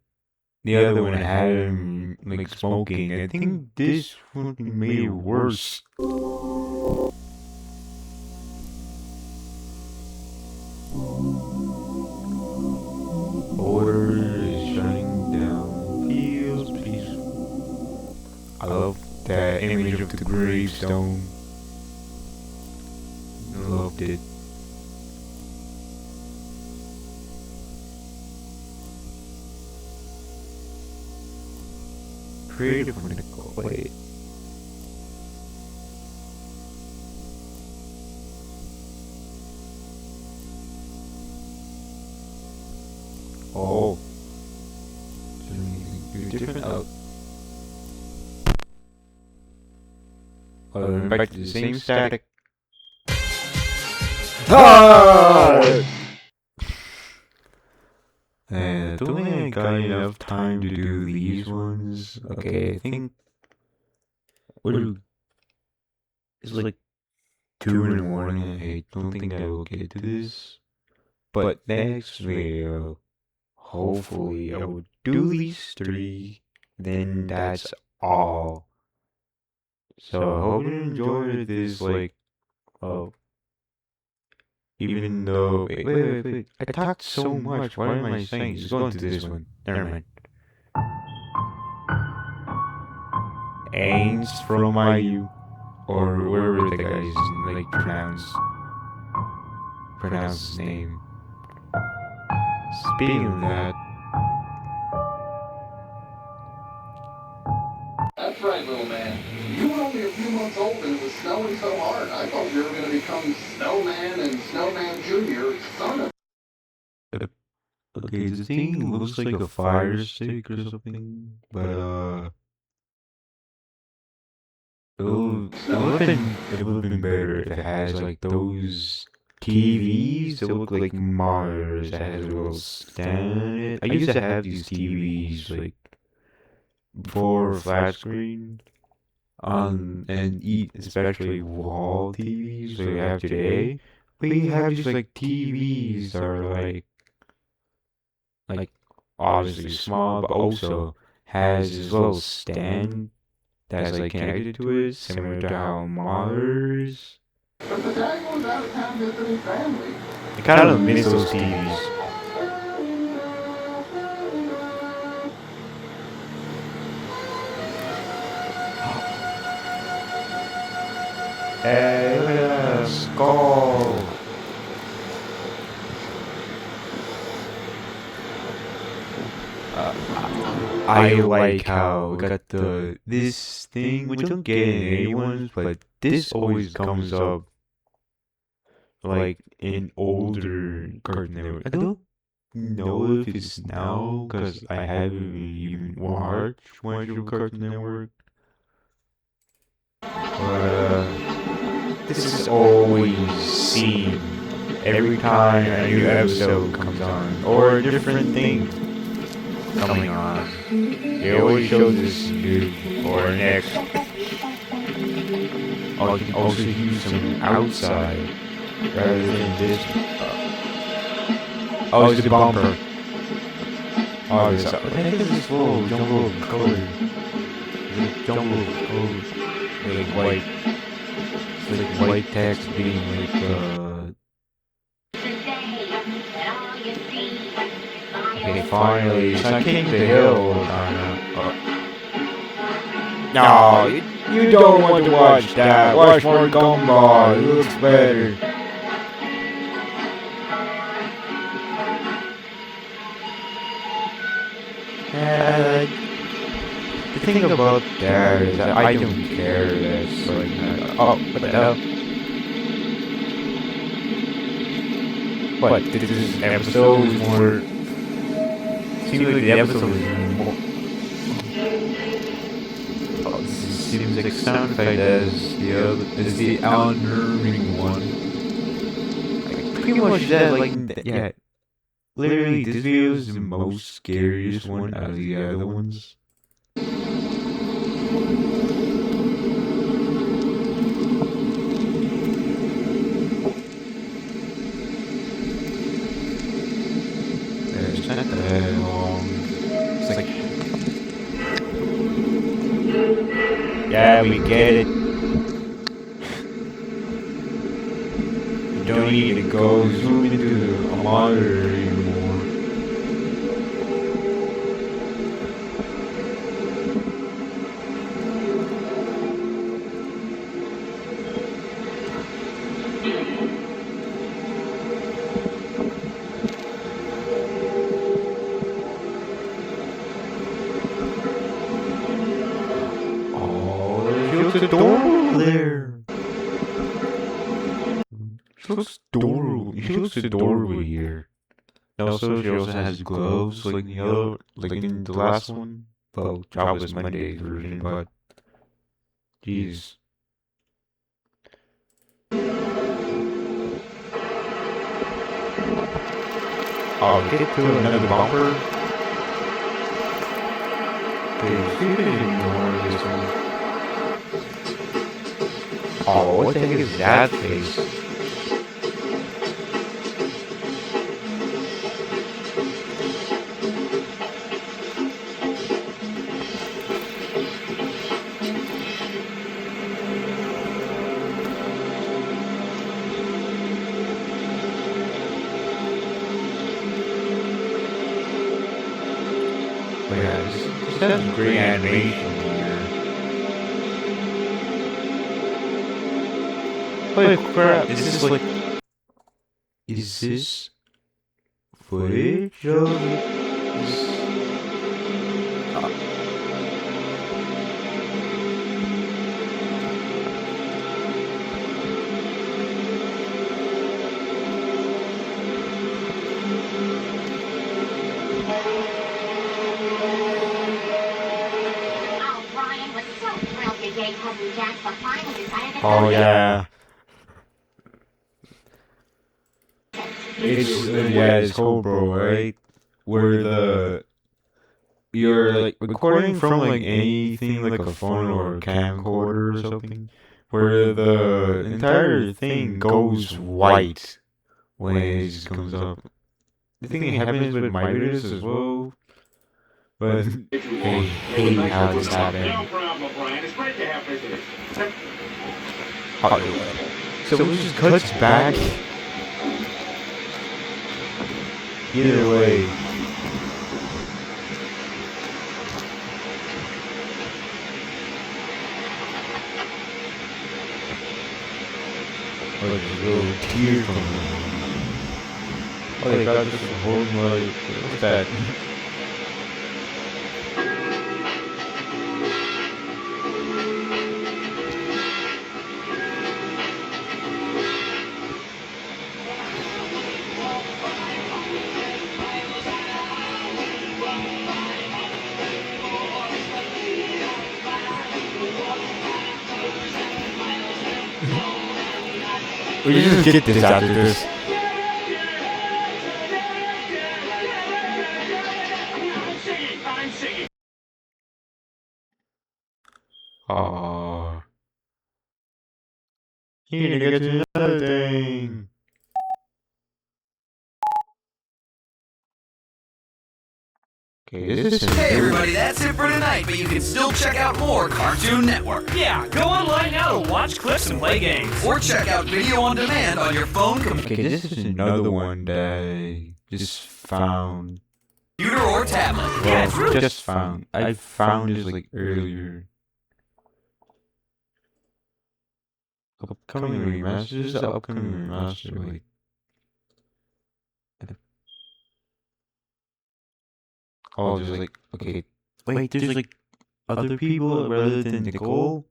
the other one had him like smoking, I think this one made it worse. Order is shutting down. Feels peaceful. I love that image of the gravestone. I loved it. Creative Nickel. Wait. Oh. You're different. Back to the same static. And I don't think I got enough time to do these ones. Okay, I think it's like 2 in the morning. I don't think I will get to this. But next video, hopefully I will do these 3. Then that's all. So I hope you enjoyed this, like, even though, wait, I talked so much, what am I saying? Just go to this one, never mind. Ain't from my you, or wherever the guy's, like, pronounce his name. Speaking of that, that's right, little man. You were only a few months old and it was snowing so hard. I thought you were going to become Snowman and Snowman Jr., son of... okay, the thing looks like a fire stick or something, but it would have been better if it has like those TVs that look like monitors that has a little stand in it. I used to have these TVs like before flat screen and especially wall TVs like we have today. But you have just like TVs that are like obviously small, but also has this little stand that's like connected to it, similar to how monitors. But the dad goes out of town visiting family. I kind of miss those TVs. Hey, look at that skull! I like how we got this thing, we don't get it in any ones, but this always comes up like in older Cartoon Network. I don't know if it's now because I haven't even watched much of Cartoon Network. But this is always seen every time a new episode comes on or a different thing coming on. They always show this dude or next. Oh, I can also use some outside rather than this. Oh, it's the bumper. Oh, this. I think it's this little jungle of color. Jungle of colors. Like white. It's like white text being like okay, finally, it's not King the Hill. No, you don't want to watch that. Watch more Gumball. It looks better. The thing about that is that I don't care. That's like, oh, what the hell? What? This episode is more. Seems like the episode is more. seems like sound effect as the unnerving one. Like, pretty much that, like, yeah. Literally, this video is the most scariest one out of the other ones. It's not that long. It's like, yeah, we get it. You don't need to go zoom into the monitor anymore. She looks adorable there. She looks adorable. She looks adorable here. Also, she also has gloves like in the other, like in the last one. Well, Jobless Monday version, but jeez. I'll get to another bumper. Okay, see if they ignore this one. Oh, what the heck is that face? Oh yeah, this has great animation here. Holy crap, is this like... Is this footage of this? Oh, Brian was so thrilled your gay cousin Jasper finally decided to Oh yeah. It's it's GoPro, right? Where you're like recording from like anything like a phone or a camcorder or something, where the entire thing goes white when it just comes up. I think it happens with my videos as well, but I hate how this happened. No problem, Brian. It's great to have visitors. So it just cuts back. Either way. Oh, there's a little tear from them. Oh, they got this whole like, what's that? We just get this after this. I'm singing. Aww. You need to get to another thing. Okay, this is... Hey everybody, that's it for tonight, but you can still check out more Cartoon Network. Yeah, go online now to watch clips and play games. Or check out video on demand on your phone, Okay, this is another one that I just found. computer, or tablet. Well, Yeah, it's really just found. I found this like earlier. Upcoming remasters, the upcoming remaster, like... Oh, there's like, okay, wait, there's like other people rather than Nicole?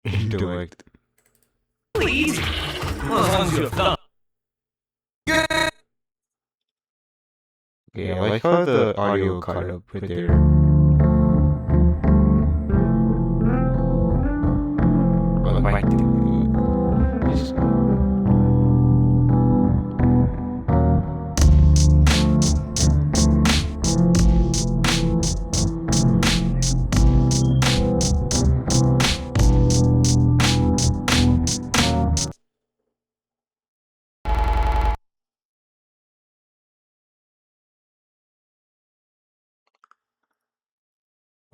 Indirect. Really easy. Well, as long as you have thumb. Okay, I like how the audio cut up right there. What? Just...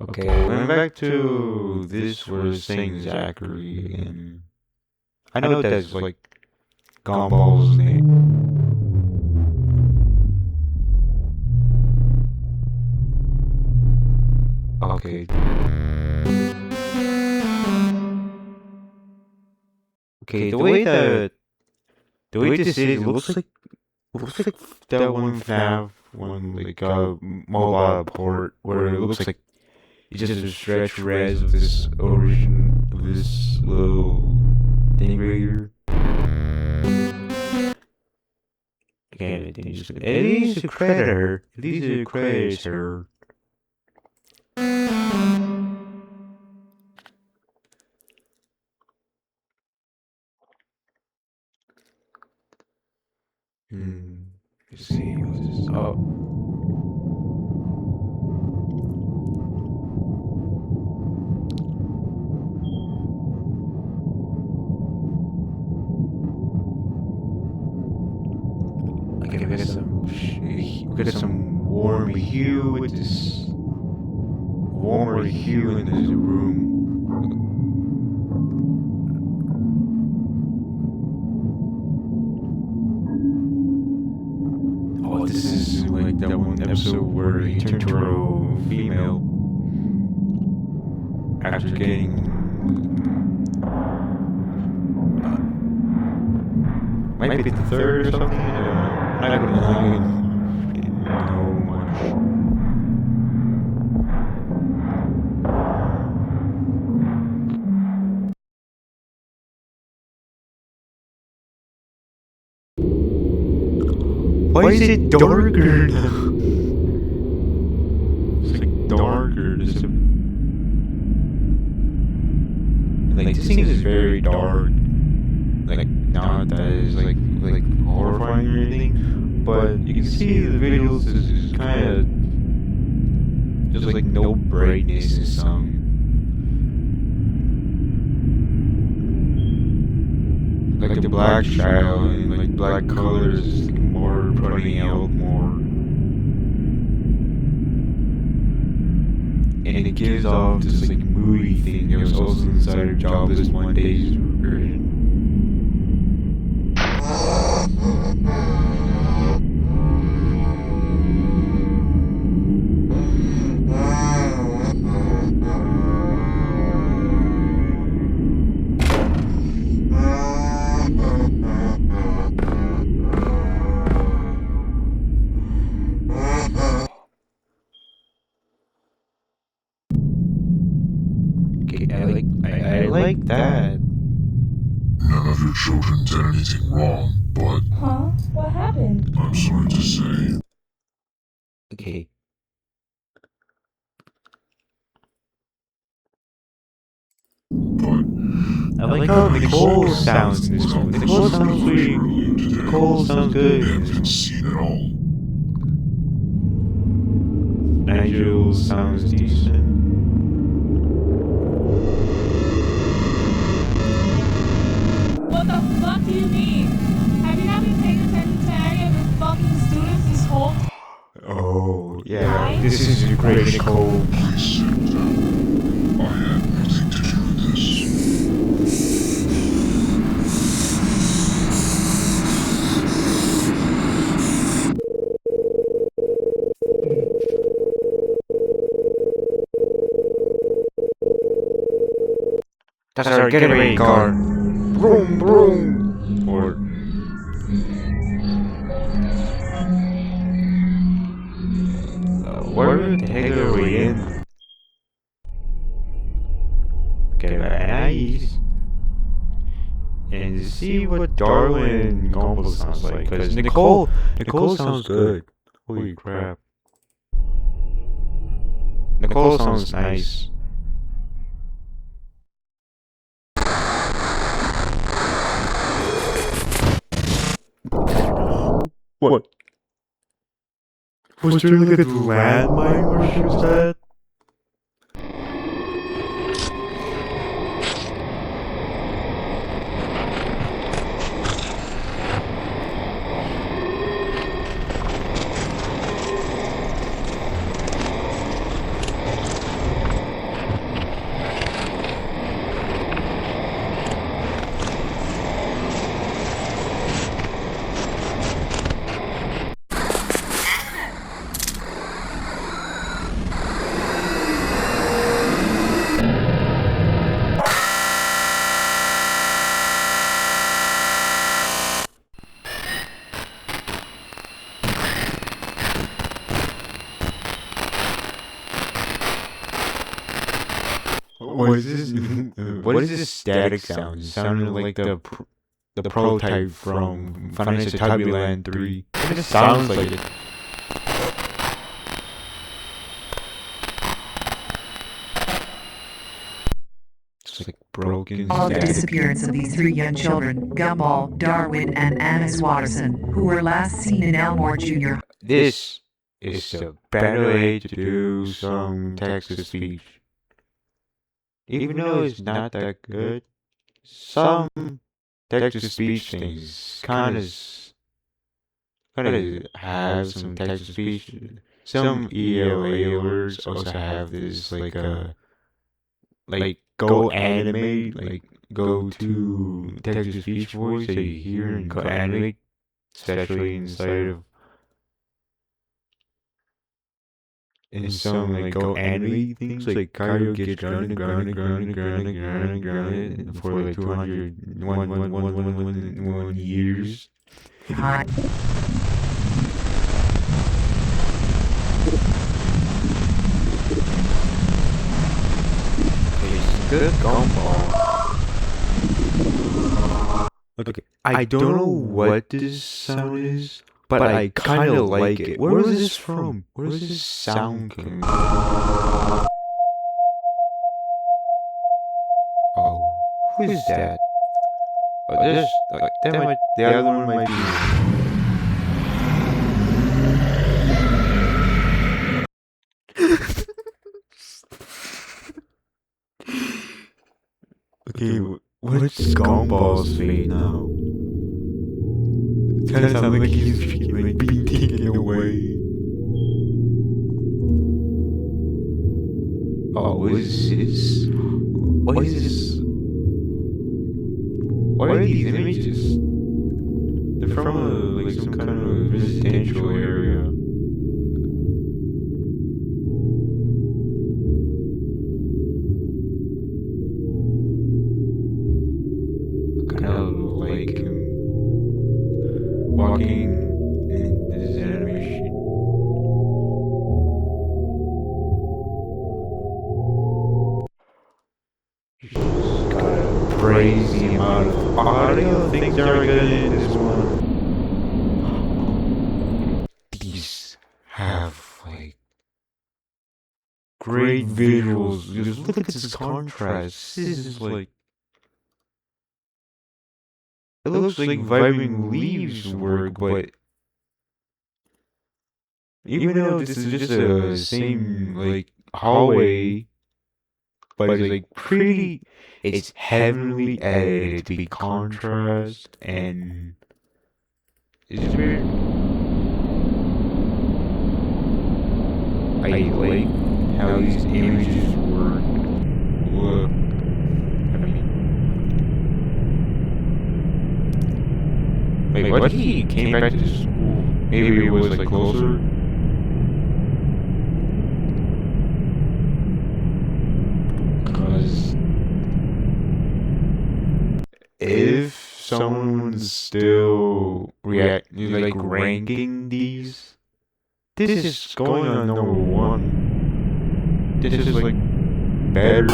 Okay, went back to this was saying Zachary again. I know that's like Gumball's name. Okay. Okay, the way this is, it looks like that one FNAF one like mobile port where it looks like it's just a stretch res of this origin of this little thing right here. Again, it needs to credit her. It needs to credit her. Let's see, what's this? Oh. Okay, we got some warm hue with this warmer hue in this room. Oh, this is like that one episode where he turned to a female after getting might be the third or something. I don't know. I didn't know much. Why is it darker now? It's like darker. Like this thing is very dark. Like not that it's like horrifying or anything, but you can see the visuals is kind of just like no brightness in some. Like the black shadow and like black colors is more putting out more. And it gives off this like moody thing that was also inside of Jobless One Day's version. I like that. None of your children did anything wrong, but... Huh? What happened? I'm sorry to say. Okay. But... I like how Nicole sounds in this one. Nicole sounds sweet. Nicole sounds good. We haven't seen it all. Nigel sounds decent. What the fuck do you mean? Have you not been paying attention to any of your fucking students this whole... Oh, yeah. This is a great Nicole. Please sit down. I had nothing to do with this. That's our getaway car. Vroom, vroom. Or... where the heck are we in? Okay, nice. And see what Darwin and Gumball sounds like. Because Nicole sounds good. Holy crap. Nicole sounds nice. What? Was there like a landmine where she was at? What is this? What is this static sound? It sounded like the prototype from Final Fantasy Land 3. It just sounds like it. It's like broken. Followed the disappearance of these 3 young children, Gumball, Darwin, and Annis Watterson, who were last seen in Elmore Jr. This is a better way to do some text-to-speech. Even though it's not that good, some text-to-speech things kind of have some text-to-speech. Some ELA alerts also have this like go animate, like go to text-to-speech voice that you hear and go animate, especially inside of in some like go animate things like Kyle gets grounded for like 201 years. Hi. It's good gumball. Okay, I don't know what this sound is, but I kind of like it. Where was this from? Where is this sound coming from? Oh, who is that? Oh, this, like, the other one might be. Okay, what's Gumball's fate now? It kind of sounds like he's like being taken away. Oh, what is this? What is this? Why are these images? They're from like some kind of residential area. Kind of like him walking in this animation. Crazy amount of audio things are good in this one. These have like great visuals. Just look at this contrast. This is like it looks like Vibing Leaves work, but even though this is just a same like hallway, but it's like pretty. It's heavily edited to be contrast, and it's weird. I like how these images work. Look, I mean, wait, what? He came back to school. Maybe it was like closer. Cause if someone's still like ranking these, this is going on number 1. This is like better.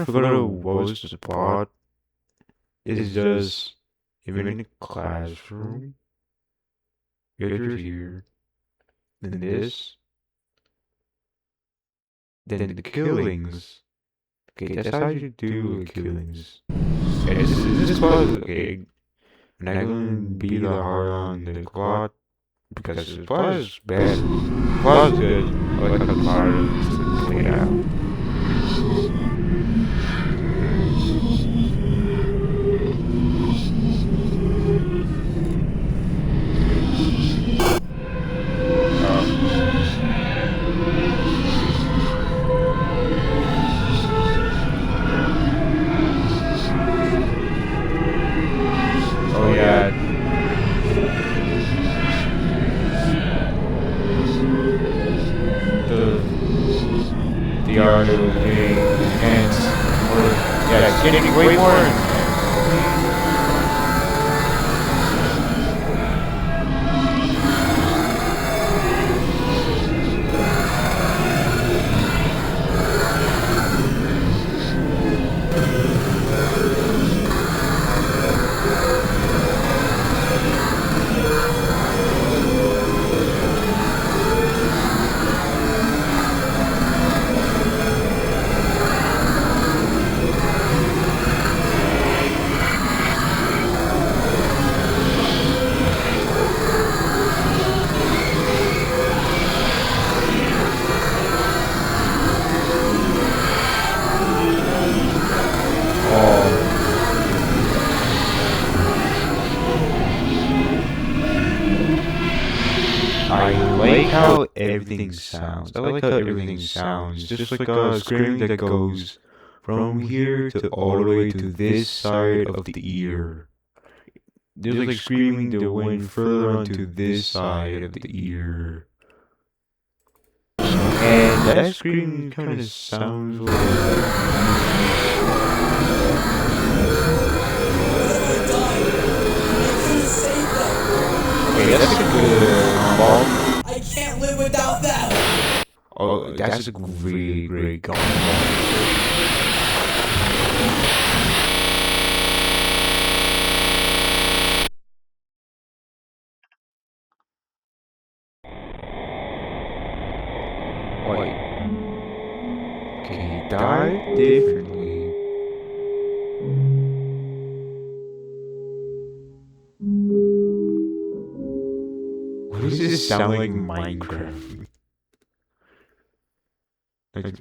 forgot what was the plot. It's just even in the classroom, you're here, then this, then the killings. Okay, that's how you do the killings. Okay, this plot, okay, I'm not gonna be the hard on the plot because the plot is bad. The plot is good. I like how the plot is played out. Oh yeah. The art of getting intense, or yeah, it's getting way more intense. I like how everything sounds. I like how everything sounds. Just like a scream that goes from here to all the way to this side of the ear. There's like screaming that went further onto this side of the ear. And that scream kind of sounds okay, that's a good ball. I can't live without that. Oh, that's a really great gumball. Wait. Okay, he died differently. Why does this sound like Minecraft? Like,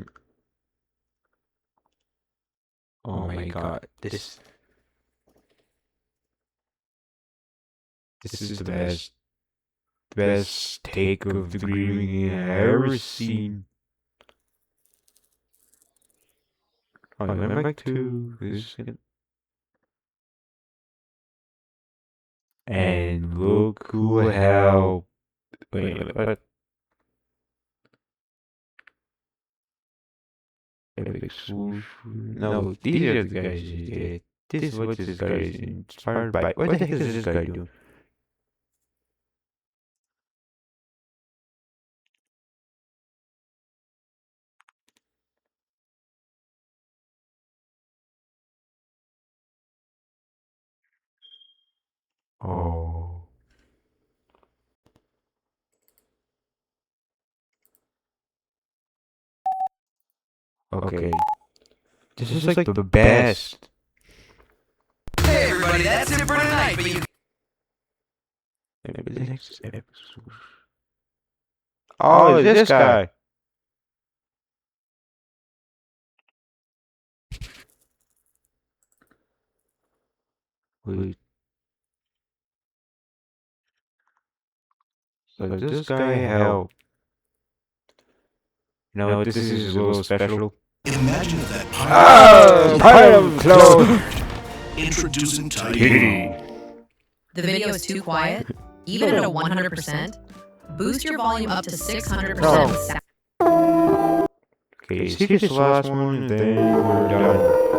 oh my god, this is the best take of the Grieving I've ever seen. Oh, I went back to this. And look who helped. Wait, what? Epic swoosh. No, these are the guys who did. This is what this guy is inspired by. What the heck is this guy doing? Oh. Okay. This is like the best. Hey everybody, that's it for tonight, but you Maybe the next episode. Oh, it's this guy. Wait. So this guy helped. No, this is a little special. Imagine if that Pile clothes. Introducing Tidy. The video is too quiet, even at a 100%. Boost your volume up to 600% with sound. Okay, see this last one, and then we're done.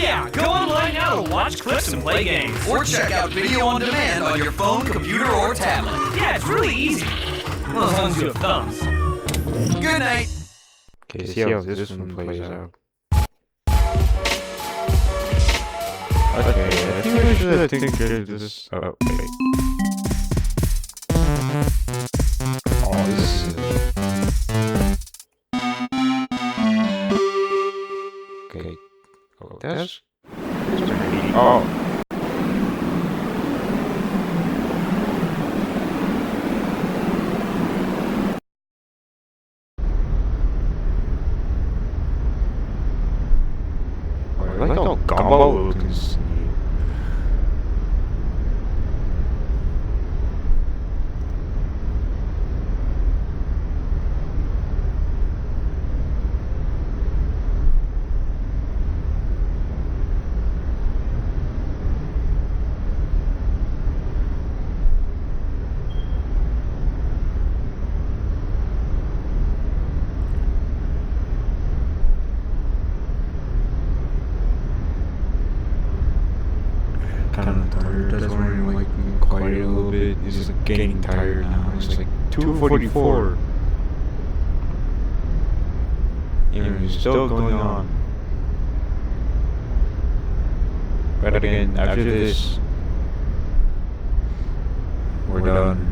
Yeah, go online now to watch clips and play games. Or check out video on demand on your phone, computer, or tablet. Yeah, it's really easy. Well, as long as you have thumbs. Good night. Okay, see how this one plays out. Okay, I think I should take care of this. Oh, wait. Oh, this is... Okay. Oh, that's... Oh. I like how gumball looking. Kind of tired. That's why I'm like quiet a little bit. It's just like getting tired now. It's like 2:44. And it's still going on. But again, after this, we're done.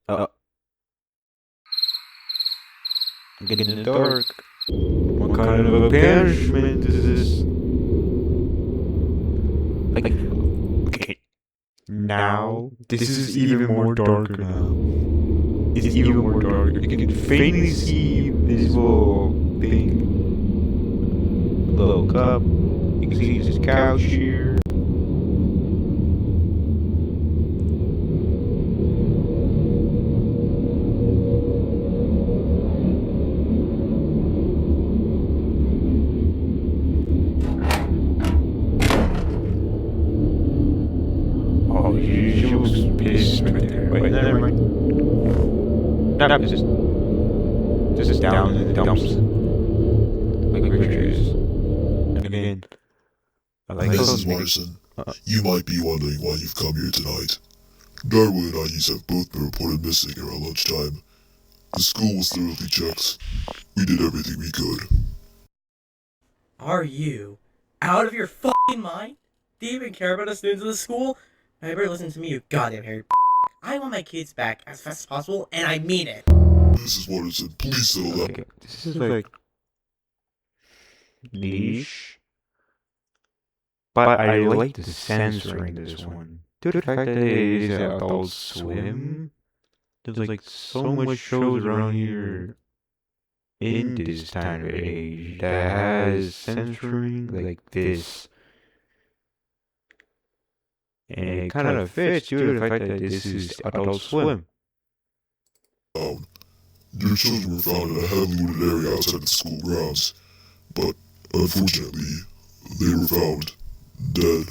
I'm getting in the dark. What kind of a punishment is this? Like, okay. Now, this is even more darker now. It's even more darker. You can faintly see this little thing. Little cup. You can see this couch here. Oh, she was pissed right there. Wait, never mind. No, this is down in the dumps. Like pictures. And again, I like Mrs. Morrison, you might be wondering why you've come here tonight. Darwin and Agnes have both been reported missing around lunchtime. The school was thoroughly checked. We did everything we could. Are you out of your fucking mind? Do you even care about the students of the school? I better listen to me, you goddamn hairy I want my kids back as fast as possible, and I mean it. Mrs. Morrison, please settle down. Okay, this is like niche, but I like the censoring this one. Due to the fact that it is Adult Swim, there's like so much shows around here in this time of age that has censoring like this. And it kind of fits due to the fact that this is Adult Swim. Your children were found in a heavily wooded area outside the school grounds, but unfortunately, they were found dead.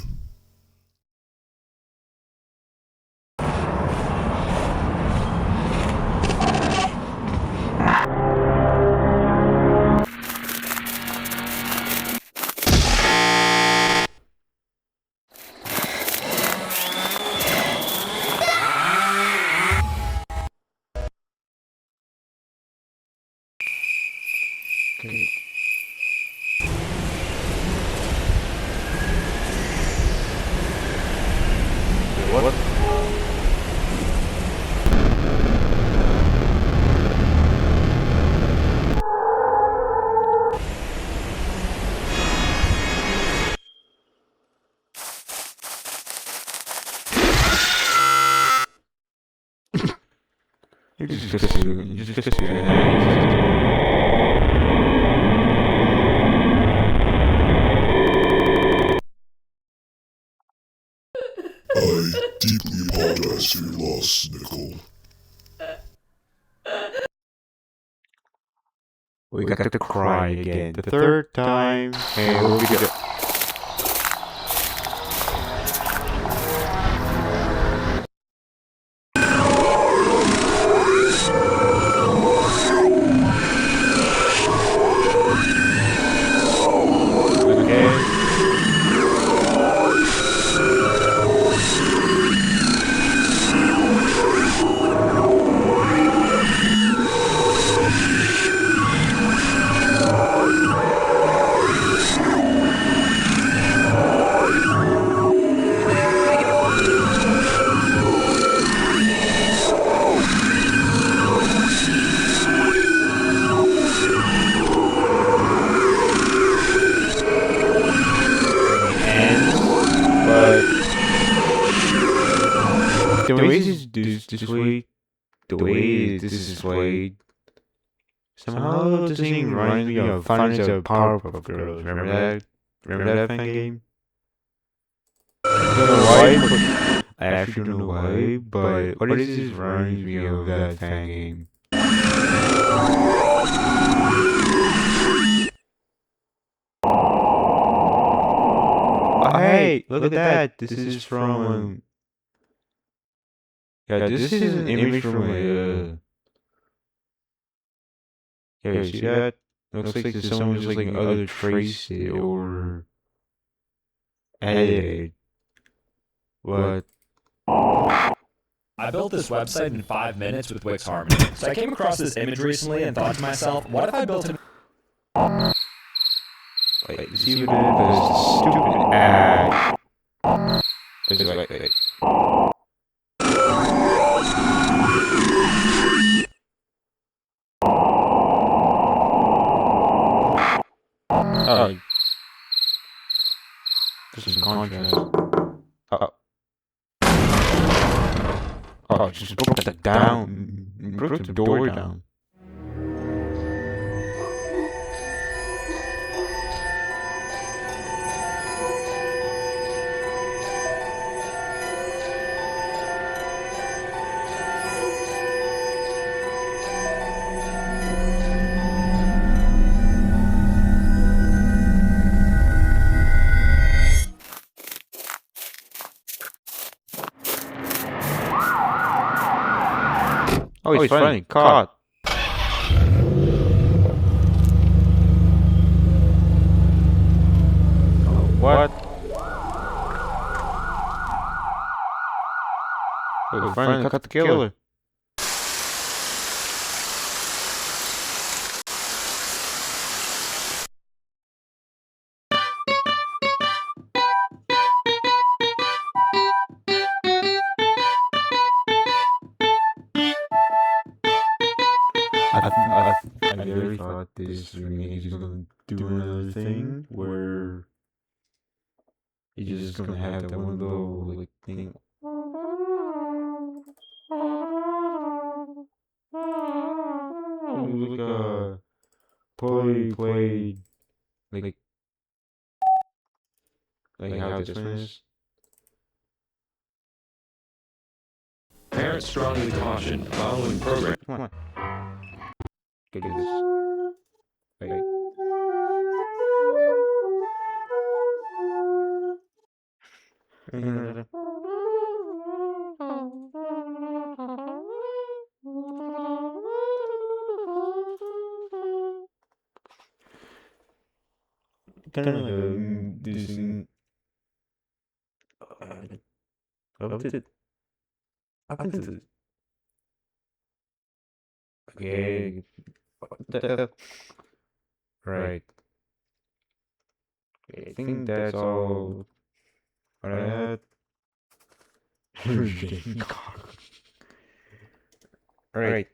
Okay. What? You just I deeply apologize for your loss, Nicole. We got to cry again. The third time, and we'll be good. this way, the way this is played, somehow this thing reminds me of Finance of Powerpuff Girls. Remember that? Remember that fan game? I don't know why, but I actually don't know why, but what is this reminds me of that fan game. Oh, hey, look at that! This is from. Yeah, this is an image from a. Yeah, you see that? Looks like someone just like either traced it or edited. What? I built this website in 5 minutes with Wix Harmony. So I came across this image recently and thought to myself, what if I built an... Wait, you see what it is? This stupid ad. Wait. Oh. This is contrast. Oh, just broke that down. Broke the door down. Oh, he's finally caught. What? We finally caught the killer. I really thought this remake is gonna do another thing where you're just gonna have that one little like thing. Like play like how this one is. Parents strongly caution following program. Come on. Get this. Wait. Kind of like this. Up into the. Okay. Right. Okay, I think that's all. What I had. Alright.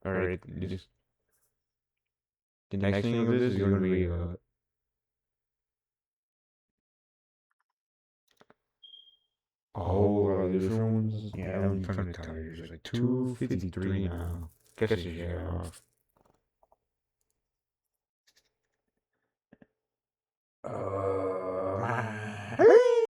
Alright, just. The next thing of this is gonna be a whole lot of different ones. Yeah, I'm kind of tired. It's like 2:53 now. Guess it's off.